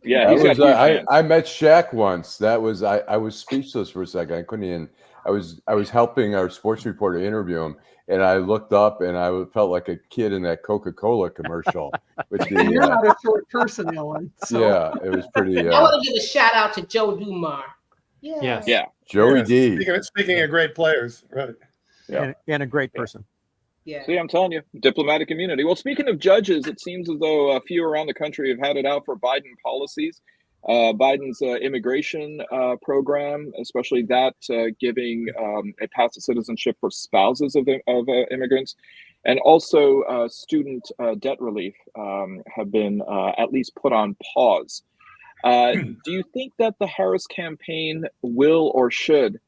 C: Yeah, he's got huge hands.
H: I met Shaq once. That was I was speechless for a second. I couldn't even. I was helping our sports reporter interview him, and I looked up and I felt like a kid in that Coca-Cola commercial. With the,
G: You're not a short person, Ellen. So.
H: Yeah, it was pretty.
F: I want to give a shout out to Joe Dumar.
C: Yeah.
H: Joey D.
K: Speaking of great players, right?
H: Yeah,
A: and a great person.
F: Yeah.
C: See, I'm telling you, diplomatic immunity. Well, speaking of judges, it seems as though a few around the country have had it out for Biden policies. Biden's immigration program, especially that giving a path to citizenship for spouses of immigrants, and also student debt relief have been at least put on pause. Do you think that the Harris campaign will or should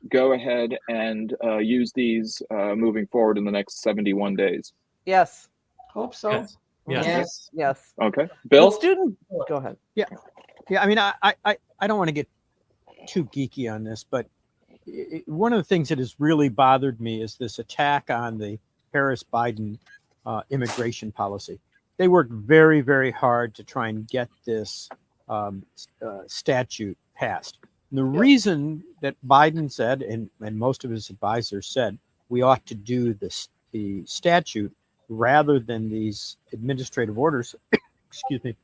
C: go ahead and use these moving forward in the next 71 days?
E: Yes.
G: Hope so.
D: Yes.
E: Yes.
C: Okay. Bill?
E: Go ahead.
A: Yeah. I mean, I don't want to get too geeky on this, but one of the things that has really bothered me is this attack on the Harris-Biden immigration policy. They worked very, very hard to try and get this statute passed. And the reason that Biden said, and most of his advisors said, we ought to do the statute rather than these administrative orders, excuse me,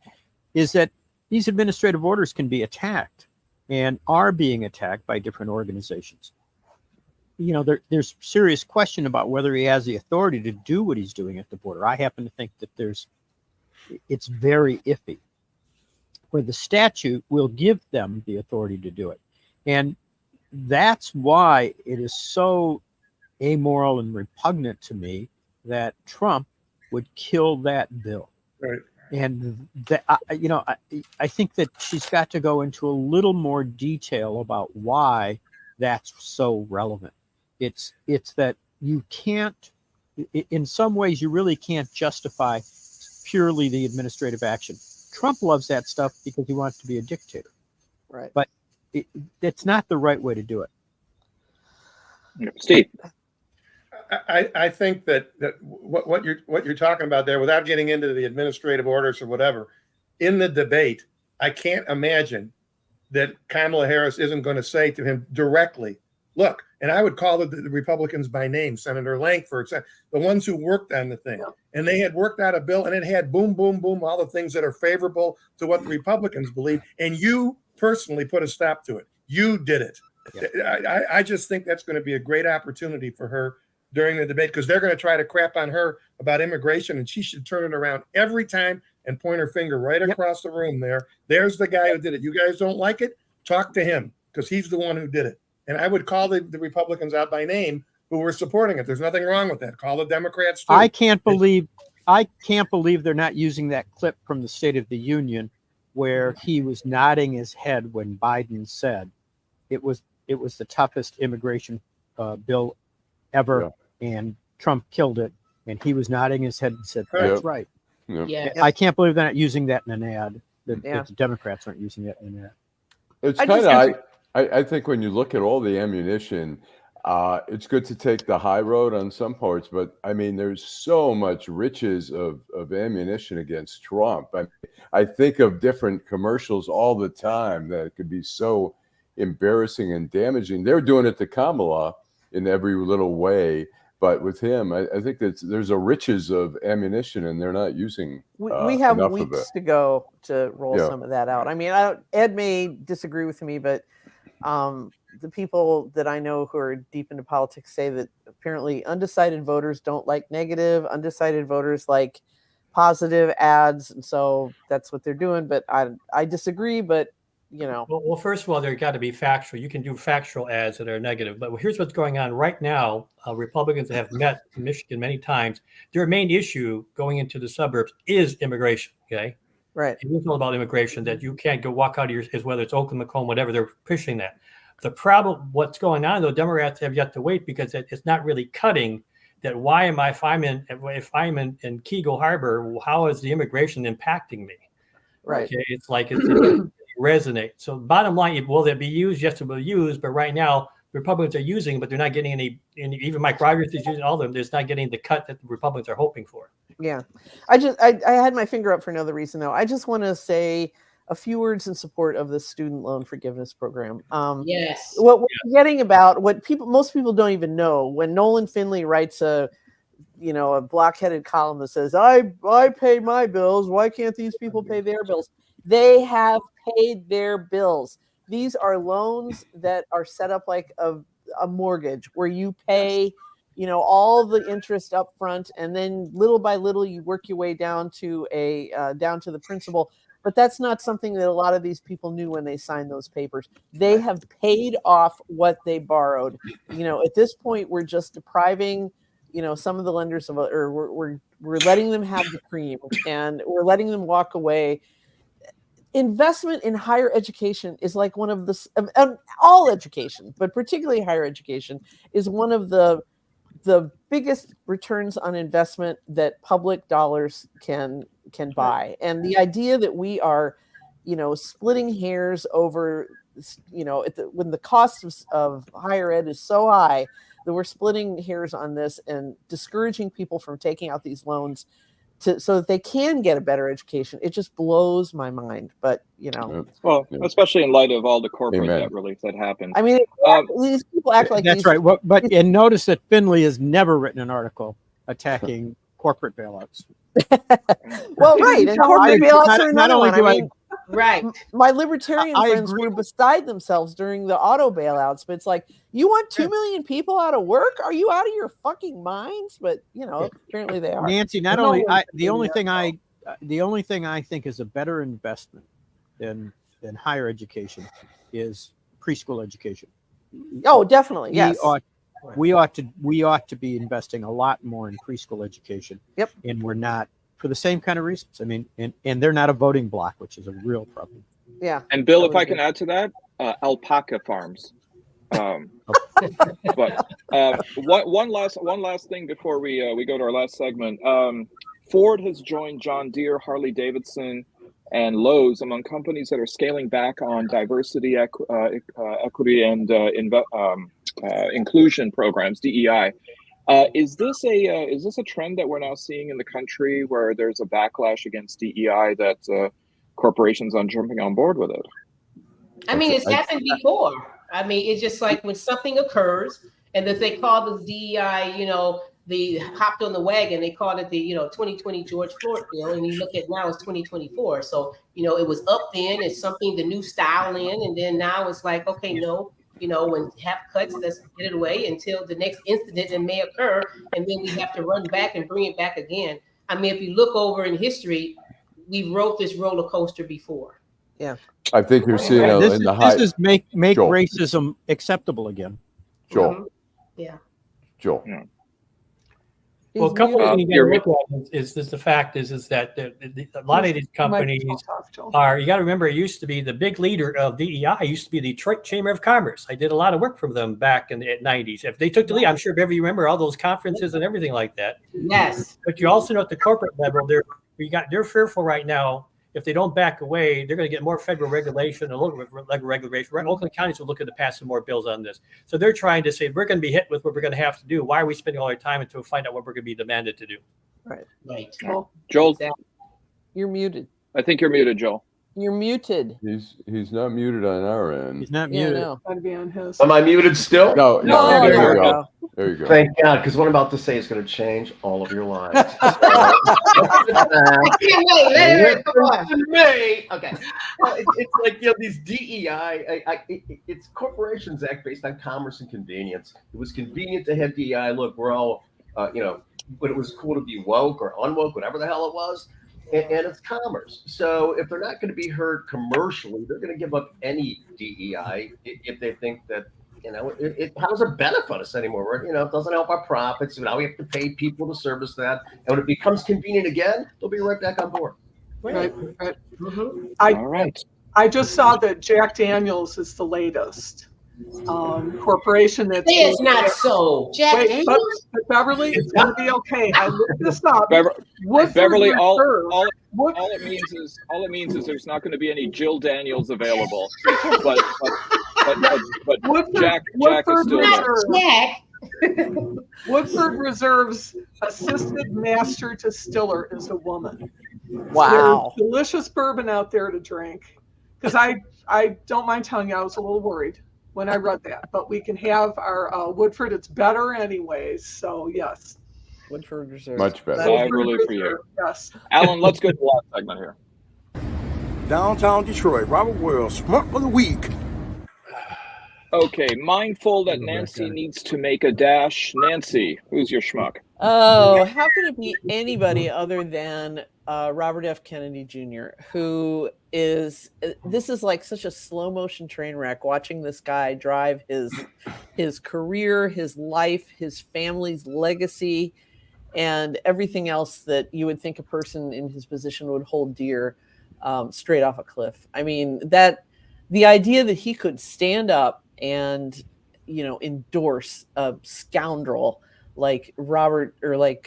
A: is that these administrative orders can be attacked and are being attacked by different organizations. You know, there's serious question about whether he has the authority to do what he's doing at the border. I happen to think that it's very iffy, where the statute will give them the authority to do it. And that's why it is so amoral and repugnant to me that Trump would kill that bill.
K: Right.
A: And I think that she's got to go into a little more detail about why that's so relevant. It's that you can't, in some ways, you really can't justify purely the administrative action. Trump loves that stuff because he wants to be a dictator.
E: Right.
A: But it's not the right way to do it.
C: Steve.
K: I think that what you're talking about there, without getting into the administrative orders or whatever, in the debate, I can't imagine that Kamala Harris isn't going to say to him directly, look, and I would call the Republicans by name, Senator Langford, the ones who worked on the thing, and they had worked out a bill, and it had boom, boom, boom, all the things that are favorable to what the Republicans believe, and you personally put a stop to it. You did it. Yeah. I just think that's going to be a great opportunity for her during the debate, because they're going to try to crap on her about immigration, and she should turn it around every time and point her finger right across the room there. There's the guy who did it. You guys don't like it? Talk to him, because he's the one who did it. And I would call the Republicans out by name who were supporting it. There's nothing wrong with that. Call the Democrats too.
A: I can't believe they're not using that clip from the State of the Union where he was nodding his head when Biden said it was the toughest immigration bill ever, and Trump killed it, and he was nodding his head and said, that's right. I can't believe they're not using that in an ad. That the Democrats aren't using it in an ad.
H: It's kind of, I think when you look at all the ammunition, it's good to take the high road on some parts, but I mean, there's so much riches of ammunition against Trump. I think of different commercials all the time that could be so embarrassing and damaging. They're doing it to Kamala in every little way, but with him, I think that there's a riches of ammunition, and they're not using.
E: We have weeks to go to roll some of that out. I mean, Ed may disagree with me, but the people that I know who are deep into politics say that apparently undecided voters don't like negative, undecided voters like positive ads, and so that's what they're doing. But I disagree. But you know,
D: well, first of all, they've got to be factual. You can do factual ads that are negative, but here's what's going on right now. Republicans have met in Michigan many times. Their main issue going into the suburbs is immigration. Okay.
E: Right.
D: It's all about immigration, that you can't go walk out of whether it's Oakland, Macomb, whatever, they're pushing that. The problem, what's going on though, Democrats have yet to wait, because it's not really cutting that. Why am I, if I'm in Keagle Harbor, how is the immigration impacting me?
E: Right.
D: Okay. It's like, it resonate. So bottom line, will they be used? Yes, it will be used. But right now, Republicans are using, but they're not getting any even Mike Rogers is using all of them. They're not getting the cut that the Republicans are hoping for.
E: Yeah. I had my finger up for another reason though. I just want to say a few words in support of the student loan forgiveness program.
F: Yes.
E: What we're forgetting about, what most people don't even know, when Nolan Finley writes a block-headed column that says, I pay my bills, why can't these people pay their bills? They have paid their bills. These are loans that are set up like a mortgage, where you pay all the interest up front, and then little by little you work your way down to the principal. But that's not something that a lot of these people knew when they signed those papers. They have paid off what they borrowed. At this point, we're just depriving, some of the lenders we're letting them have the cream, and we're letting them walk away. Investment in higher education is like one of all education, but particularly higher education, is one of the biggest returns on investment that public dollars can buy. And the idea that we are, splitting hairs over, when the cost of higher ed is so high that we're splitting hairs on this and discouraging people from taking out these loans so that they can get a better education, it just blows my mind. But
C: well, especially in light of all the corporate debt relief that happened.
E: I mean, these people act like
A: that's right. And notice that Finley has never written an article attacking corporate bailouts.
E: Well, right, and corporate bailouts are another one.
F: Right.
E: My libertarian friends were beside themselves during the auto bailouts, but it's like, you want 2 million people out of work? Are you out of your fucking minds? But apparently they are.
A: Nancy, the only thing I think is a better investment than higher education is preschool education.
E: Oh, definitely. Yes.
A: We ought to be investing a lot more in preschool education.
E: Yep.
A: And we're not, for the same kind of reasons. I mean, and they're not a voting block, which is a real problem.
E: Yeah.
C: And Bill, if I can add to that, alpaca farms. But one last thing before we go to our last segment. Ford has joined John Deere, Harley Davidson, and Lowe's among companies that are scaling back on diversity, equity, and inclusion programs, DEI. Is this a trend that we're now seeing in the country, where there's a backlash against DEI that corporations are jumping on board with it?
F: I mean, it's happened before. I mean, it's just like when something occurs, and that they call this DEI, they hopped on the wagon. They called it the 2020 George Floyd bill, and you look at now it's 2024. So it was up then, it's something, the new style in, and then now it's like, okay, no. When have cuts, let's get it away until the next incident that may occur, and then we have to run back and bring it back again. I mean, if you look over in history, we rode this roller coaster before.
E: Yeah,
H: I think you're seeing in the high.
A: This is make
H: Joel.
A: Racism acceptable again.
H: Joel.
F: Mm-hmm. Yeah.
H: Joel.
C: Yeah.
D: Well, a couple of things you got to look at is the fact is that a lot of these companies are, you got to remember, it used to be the big leader of DEI used to be the Detroit Chamber of Commerce. I did a lot of work for them back in the 90s. If they took the lead, I'm sure, Beverly, you remember all those conferences and everything like that.
F: Yes.
D: But you also know at the corporate level, they're fearful right now. If they don't back away, they're going to get more federal regulation, a little bit of regulation. Oakland counties will look at passing more bills on this. So they're trying to say, we're going to be hit with what we're going to have to do. Why are we spending all our time until we find out what we're going to be demanded to do?
E: Right.
F: Right.
C: Well, Joel,
E: you're muted.
C: I think you're muted, Joel.
E: You're muted.
H: He's not muted on our end.
A: He's not muted.
E: No.
G: I'd be on his.
L: Am I muted still?
H: No.
E: there you go.
H: There you go.
L: Thank God, because what I'm about to say is going to change all of your lives.
F: I can't wait. Let it come on.
L: Okay. It's like these DEI. It's Corporations Act based on commerce and convenience. It was convenient to have DEI. Look, we're all, but it was cool to be woke or unwoke, whatever the hell it was. And it's commerce. So if they're not going to be heard commercially, they're going to give up any DEI if they think that, how does it benefit us anymore? It doesn't help our profits. Now we have to pay people to service that. And when it becomes convenient again, they'll be right back on board.
G: Right. Mm-hmm.
C: All right.
G: I just saw that Jack Daniels is the latest corporation that's.
F: It's not so. Jack Daniels?
G: But Beverly, it's going to be okay. I looked this up.
C: Beverly, all it means is there's not going to be any Jill Daniels available. But Jack is still there.
G: Woodford Reserve's assistant master distiller is a woman.
E: Wow.
G: There's delicious bourbon out there to drink. because I don't mind telling you, I was a little worried when I read that, but we can have our Woodford. It's better anyways. So yes.
E: Woodford Reserve.
H: Much better.
C: I relieve for you.
G: Yes.
C: Alan, let's go to the last segment here.
N: Downtown Detroit, Robert Wells, Schmuck of the Week.
C: Okay, mindful that Nancy needs to make a dash. Nancy, who's your schmuck?
E: Oh, how could it be anybody other than Robert F. Kennedy Jr., who is, this is like such a slow motion train wreck, watching this guy drive his career, his life, his family's legacy, and everything else that you would think a person in his position would hold dear, straight off a cliff. I mean, that the idea that he could stand up and, you know, endorse a scoundrel like Robert or like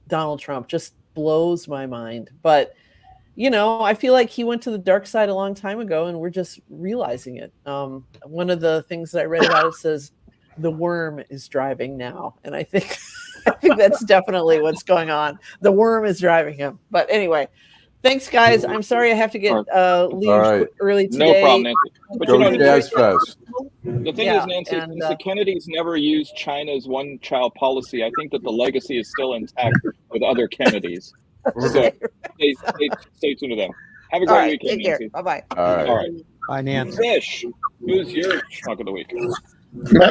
E: Donald Trump just blows my mind. But, you know, I feel like he went to the dark side a long time ago and we're just realizing it. One of the things that I read about it says the worm is driving now. And I think that's definitely what's going on. The worm is driving him. But anyway, thanks, guys. I'm sorry I have to get leave early today.
C: No problem, Nancy. But
H: Go
C: you know,
H: Jazz Fest.
C: The thing is, Nancy, since the Kennedys never used China's one-child policy, I think that the legacy is still intact with other Kennedys. So stay tuned to them. Have a great weekend,
E: take care.
C: Nancy.
E: Bye-bye.
C: All right.
A: Bye, Nancy.
C: Fish, who's your schmuck of the week?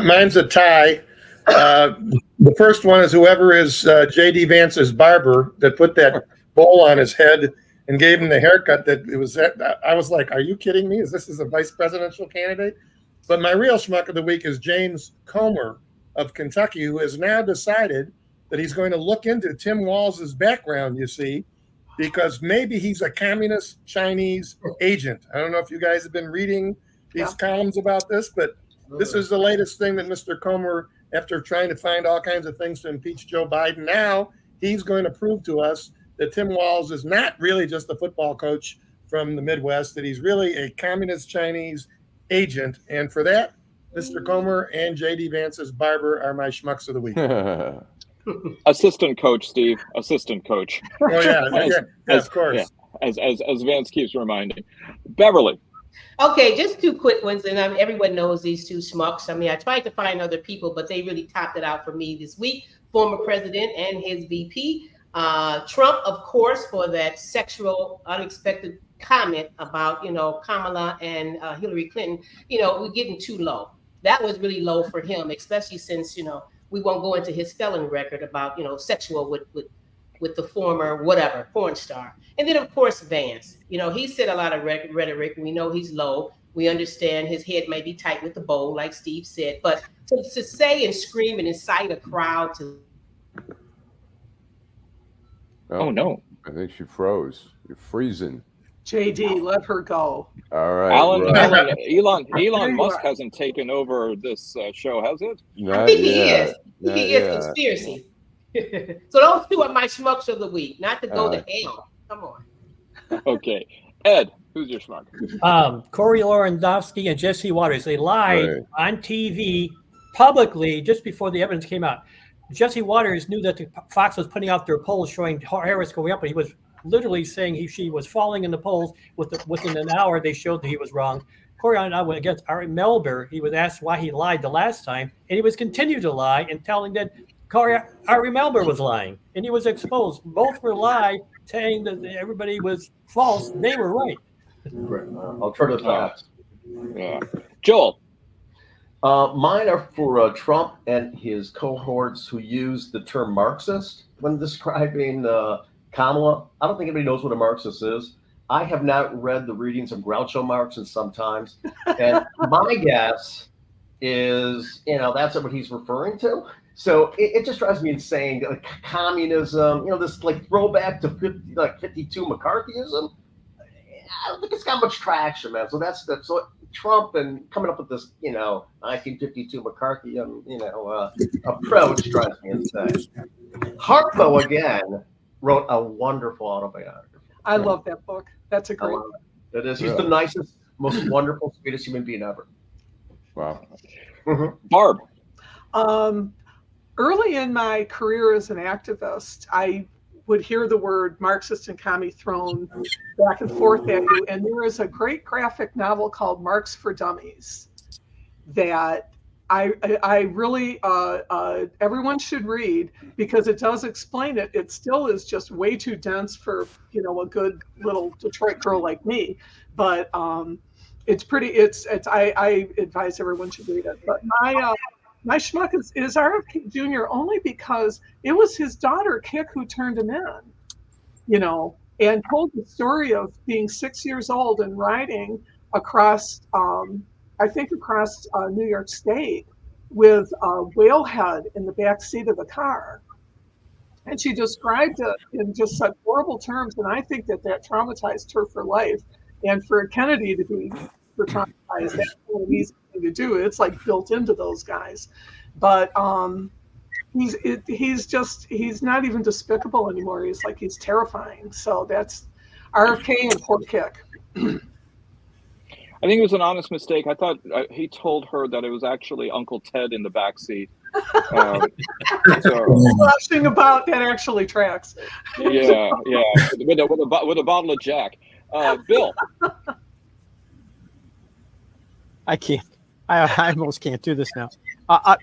K: Mine's a tie. The first one is whoever is J.D. Vance's barber that put that bowl on his head and gave him the haircut that it was. I was like, are you kidding me? Is this a vice presidential candidate? But my real schmuck of the week is James Comer of Kentucky, who has now decided that he's going to look into Tim Walz's background, you see, because maybe he's a communist Chinese agent. I don't know if you guys have been reading these columns about this, but this is the latest thing that Mr. Comer, after trying to find all kinds of things to impeach Joe Biden, now he's going to prove to us that Tim Walz is not really just a football coach from the Midwest, that he's really a communist Chinese agent. And for that, Mr. Comer and J.D. Vance's barber are my schmucks of the week.
C: Assistant coach, Steve. Assistant coach.
K: Oh, yeah, of course.
C: Yeah, as Vance keeps reminding. Beverly.
F: Okay, just two quick ones, and everyone knows these two schmucks. I mean, I tried to find other people, but they really topped it out for me this week. Former president and his VP. Trump, of course, for that sexual, unexpected comment about, you know, Kamala and Hillary Clinton. You know, we're getting too low. That was really low for him, especially since, you know, we won't go into his felon record about, you know, sexual with the former whatever porn star. And then, of course, Vance. You know, he said a lot of rhetoric. We know he's low. We understand his head may be tight with the bowl, like Steve said. But to say and scream and incite a crowd to...
C: Oh, no.
H: I think she froze. You're freezing.
G: JD, let her go.
H: All right.
C: Elon Musk hasn't taken over this show, has it?
F: I think he is. He is conspiracy. So those two are my schmucks of the week. Not to go to hell. Come on.
C: Okay. Ed, who's your schmuck?
D: Corey Lewandowski and Jesse Waters. They lied on TV publicly just before the evidence came out. Jesse Waters knew that the Fox was putting out their polls showing Harris going up, but he was literally saying she was falling in the polls. Within an hour, they showed that he was wrong. Corey went against Ari Melber. He was asked why he lied the last time, and he was continued to lie and telling that Ari Melber was lying, and he was exposed. Both were lying, saying that everybody was false. They were right.
L: Alternative facts.
C: Yeah. Joel.
L: Mine are for Trump and his cohorts who use the term Marxist when describing Kamala. I don't think anybody knows what a Marxist is. I have not read the readings of Groucho Marx in some times. And my guess is, you know, that's what he's referring to. So it just drives me insane. Like communism, you know, this like throwback to 52 McCarthyism. I don't think it's got much traction, man. So so Trump and coming up with this, you know, 1952 McCarthy, you know, approach drives me insane. Harpo again wrote a wonderful autobiography.
G: I love that book. That's a great book.
L: It is. He's the nicest, most wonderful, sweetest human being ever.
H: Wow.
C: Barb.
G: Early in my career as an activist, I would hear the word Marxist and commie thrown back and forth at you. And there is a great graphic novel called Marx for Dummies that I really everyone should read, because it does explain it. It still is just way too dense for a good little Detroit girl like me, but it's pretty. I advise everyone should read it. But my schmuck is RFK Jr. only because it was his daughter Kik who turned him in, and told the story of being 6 years old and riding across. I think across New York State with a whale head in the back seat of the car. And she described it in just such horrible terms. And I think that traumatized her for life. And for Kennedy to be traumatized, that's not an easy thing to do. It's like built into those guys. But he's not even despicable anymore. He's terrifying. So that's RFK and poor Kik.
C: I think it was an honest mistake. I thought he told her that it was actually Uncle Ted in the backseat.
G: Blushing about that actually tracks.
C: Yeah, with a bottle of Jack. Bill,
A: I can't. I almost can't do this now.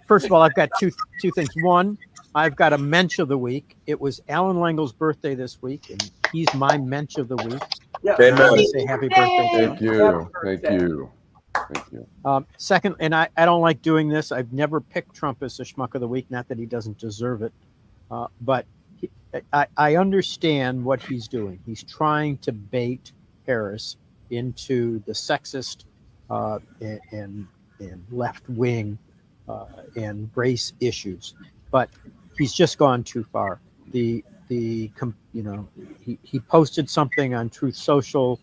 A: First of all, I've got two things. One, I've got a mensch of the week. It was Allan Lengel's birthday this week, and he's my mensch of the week.
G: Yeah.
A: I want to say happy birthday.
H: Thank you. Thank you. Thank you.
A: Second, and I don't like doing this. I've never picked Trump as the schmuck of the week. Not that he doesn't deserve it, but I understand what he's doing. He's trying to bait Harris into the sexist and left wing and race issues, but he's just gone too far. He posted something on Truth Social,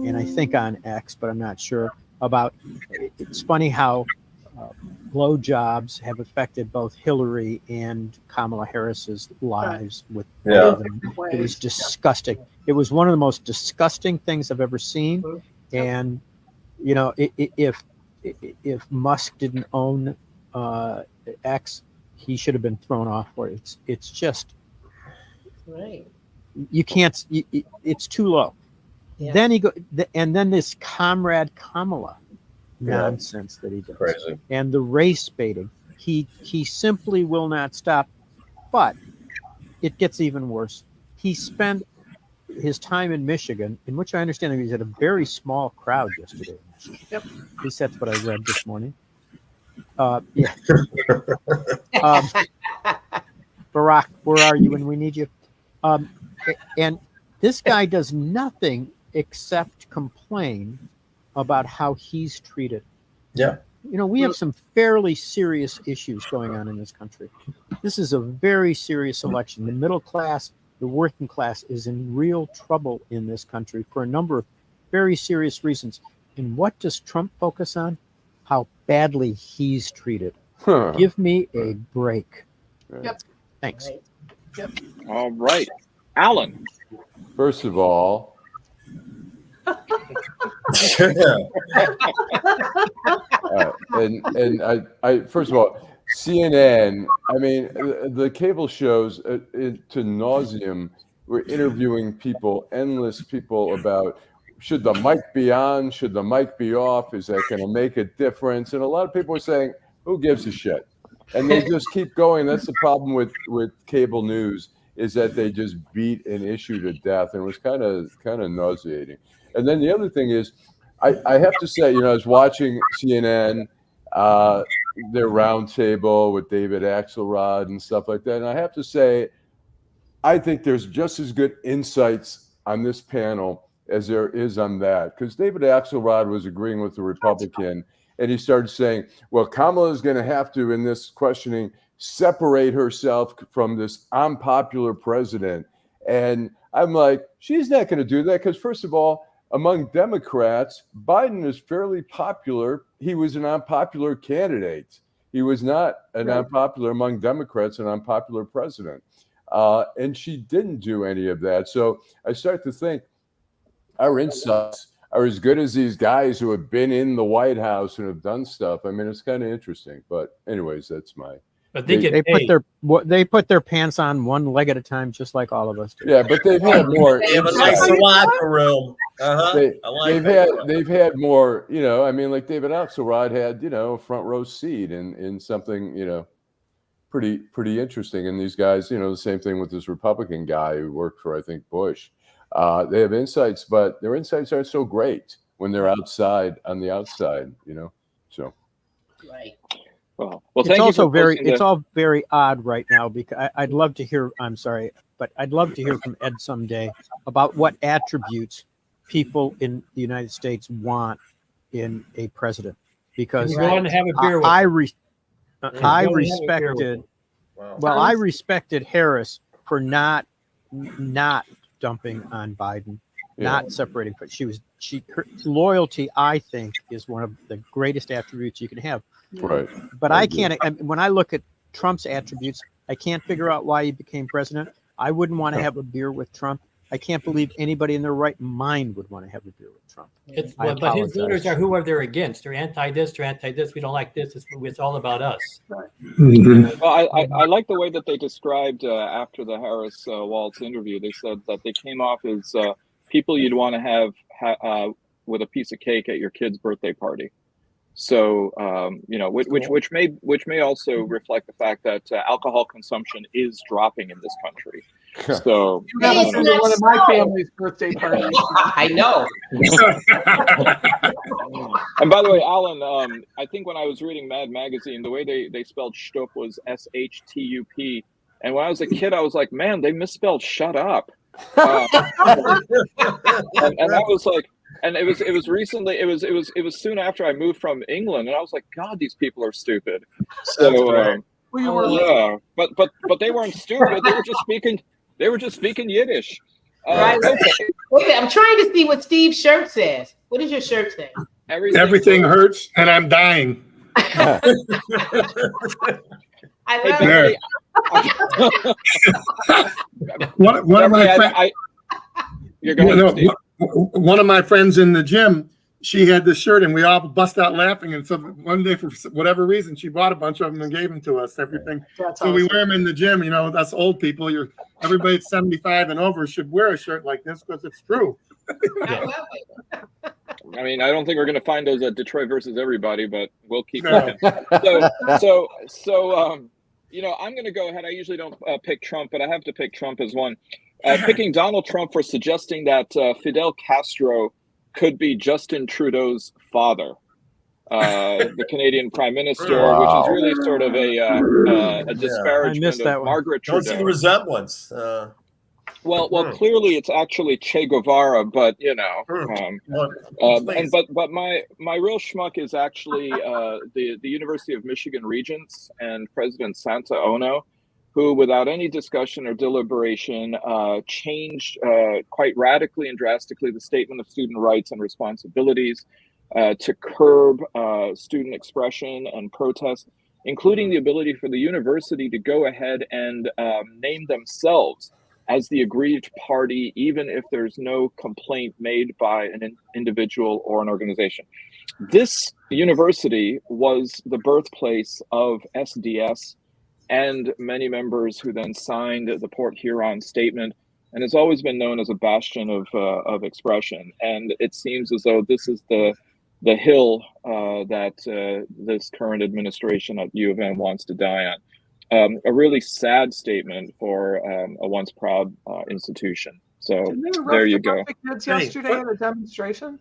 A: and I think on X, but I'm not sure, about it's funny how low jobs have affected both Hillary and Kamala Harris's lives with them. It was disgusting. It was one of the most disgusting things I've ever seen. And if Musk didn't own X, he should have been thrown off for it. It's just
F: right.
A: You can't. It's too low. Yeah. Then then this Comrade Kamala nonsense that he does, crazy. And the race baiting. He simply will not stop. But it gets even worse. He spent his time in Michigan, in which I understand that he's had a very small crowd yesterday. Yep. At least that's what I read this morning. Yeah. Barack, where are you when we need you? And this guy does nothing except complain about how he's treated.
O: Yeah.
A: We have some fairly serious issues going on in this country. This is a very serious election. The middle class, the working class is in real trouble in this country for a number of very serious reasons. And what does Trump focus on? How badly he's treated. Give me a break.
G: Yep.
A: Thanks.
G: Right. Yep.
C: All right. Allan.
H: First of all, and I first of all, CNN. I mean, the cable shows to nauseum were interviewing people, endless people, about should the mic be on, should the mic be off, is that going to make a difference? And a lot of people are saying, who gives a shit? And they just keep going. That's the problem with cable news, is that they just beat an issue to death, and it was kind of nauseating. And then the other thing is, I have to say, I was watching CNN, their roundtable with David Axelrod and stuff like that, and I have to say, I think there's just as good insights on this panel as there is on that, because David Axelrod was agreeing with the Republican, and he started saying, well, Kamala is going to have to, in this questioning, separate herself from this unpopular president. And I'm like, she's not going to do that, because first of all, among Democrats, Biden is fairly popular. He was an unpopular candidate. He was not an unpopular among Democrats, an unpopular president. And she didn't do any of that. So I start to think our insights are as good as these guys who have been in the White House and have done stuff. I mean, it's kind of interesting. But anyways, that's my
D: But they
A: put their pants on one leg at a time, just like all of us do.
H: Yeah, but they've had more.
O: They have a nice locker room.
H: They've had more. You know, I mean, like David Axelrod had, you know, a front row seat in something, you know, pretty interesting. And these guys, you know, the same thing with this Republican guy who worked for, I think, Bush. They have insights, but their insights aren't so great when they're on the outside, you know. So,
F: right.
C: Well,
A: it's also it's all very odd right now because I'd love to hear. I'm sorry, but I'd love to hear from Ed someday about what attributes people in the United States want in a president. Because I respected. Well, I respected Harris for not dumping on Biden, not separating. But her loyalty, I think, is one of the greatest attributes you can have.
H: Right.
A: But I can't. When I look at Trump's attributes, I can't figure out why he became president. I wouldn't want to have a beer with Trump. I can't believe anybody in their right mind would want to have a beer with Trump.
D: But his voters are who are they're against. They're anti-this, they're anti-this. We don't like this. It's all about us.
C: Well, I like the way that they described after the Harris Walz interview. They said that they came off as people you'd want to have with a piece of cake at your kid's birthday party. So you know, which may also reflect the fact that alcohol consumption is dropping in this country. So
G: you haven't been to one of my family's birthday parties.
F: I know.
C: And by the way, Allan, I think when I was reading Mad Magazine, the way they spelled shtup was SHTUP, and when I was a kid, I was like, man, they misspelled shut up. And I was like. And it was recently. It was soon after I moved from England, and I was like, God, these people are stupid. So but they weren't stupid. They were just speaking Yiddish.
F: Right. Okay, I'm trying to see what Steve's shirt says. What does your shirt say?
K: Everything hurts, and I'm dying.
F: I love it.
K: One of my friends.
C: You're going. Steve.
K: One of my friends in the gym, she had this shirt, and we all bust out laughing. And so one day, for whatever reason, she bought a bunch of them and gave them to us. Everything.
G: That's
K: so
G: awesome.
K: we wear them in the gym. You know, us old people. Everybody that's 75 and over should wear a shirt like this because it's true.
F: I love it.
C: I mean, I don't think we're going to find those at Detroit versus everybody, but we'll keep looking. So, you know, I'm going to go ahead. I usually don't pick Trump, but I have to pick Trump as one. Picking Donald Trump for suggesting that Fidel Castro could be Justin Trudeau's father, the Canadian Prime Minister, which is really sort of a disparagement of Margaret Trudeau.
O: Don't see the resemblance.
C: Well, clearly it's actually Che Guevara, but you know, but my real schmuck is actually the University of Michigan Regents and President Santa Ono, who, without any discussion or deliberation, changed quite radically and drastically the Statement of Student Rights and Responsibilities to curb student expression and protest, including the ability for the university to go ahead and name themselves as the aggrieved party, even if there's no complaint made by an individual or an organization. This university was the birthplace of SDS and many members who then signed the Port Huron Statement, and has always been known as a bastion of expression. And it seems as though this is the hill that this current administration at U of M wants to die on. A really sad statement for a once proud institution. So there you go.
G: Kids yesterday at a demonstration.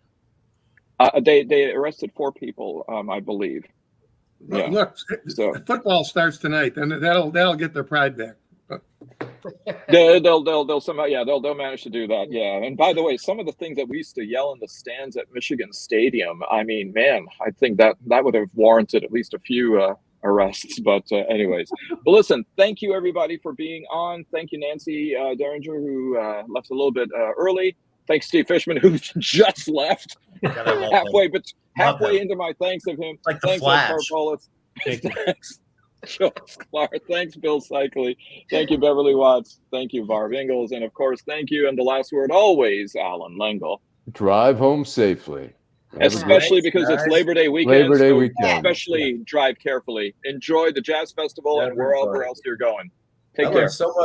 C: They arrested 4 people, I believe. Yeah.
K: Look, football starts tonight, and that'll get their pride back.
C: They'll somehow they'll manage to do that. Yeah. And by the way, some of the things that we used to yell in the stands at Michigan Stadium, I mean, man, I think that would have warranted at least a few arrests. But anyways, but listen, thank you everybody for being on. Thank you, Nancy Derringer, who left a little bit early. Thanks, Steve Fishman, who just left halfway into my thanks of him.
O: Like the
C: thanks,
O: Flash.
C: Ed Sarpolus. Thanks, Joel Sklar. Thanks, Bill Seikaly. Thank you, Beverly Watts. Thank you, Barb Ingalls. And of course, thank you. And the last word always, Allan Lengel.
H: Drive home safely.
C: Especially because it's Labor Day weekend.
H: Labor Day
C: so
H: weekend.
C: Especially drive carefully. Enjoy the Jazz Festival and wherever else you're going. Take care.
O: So much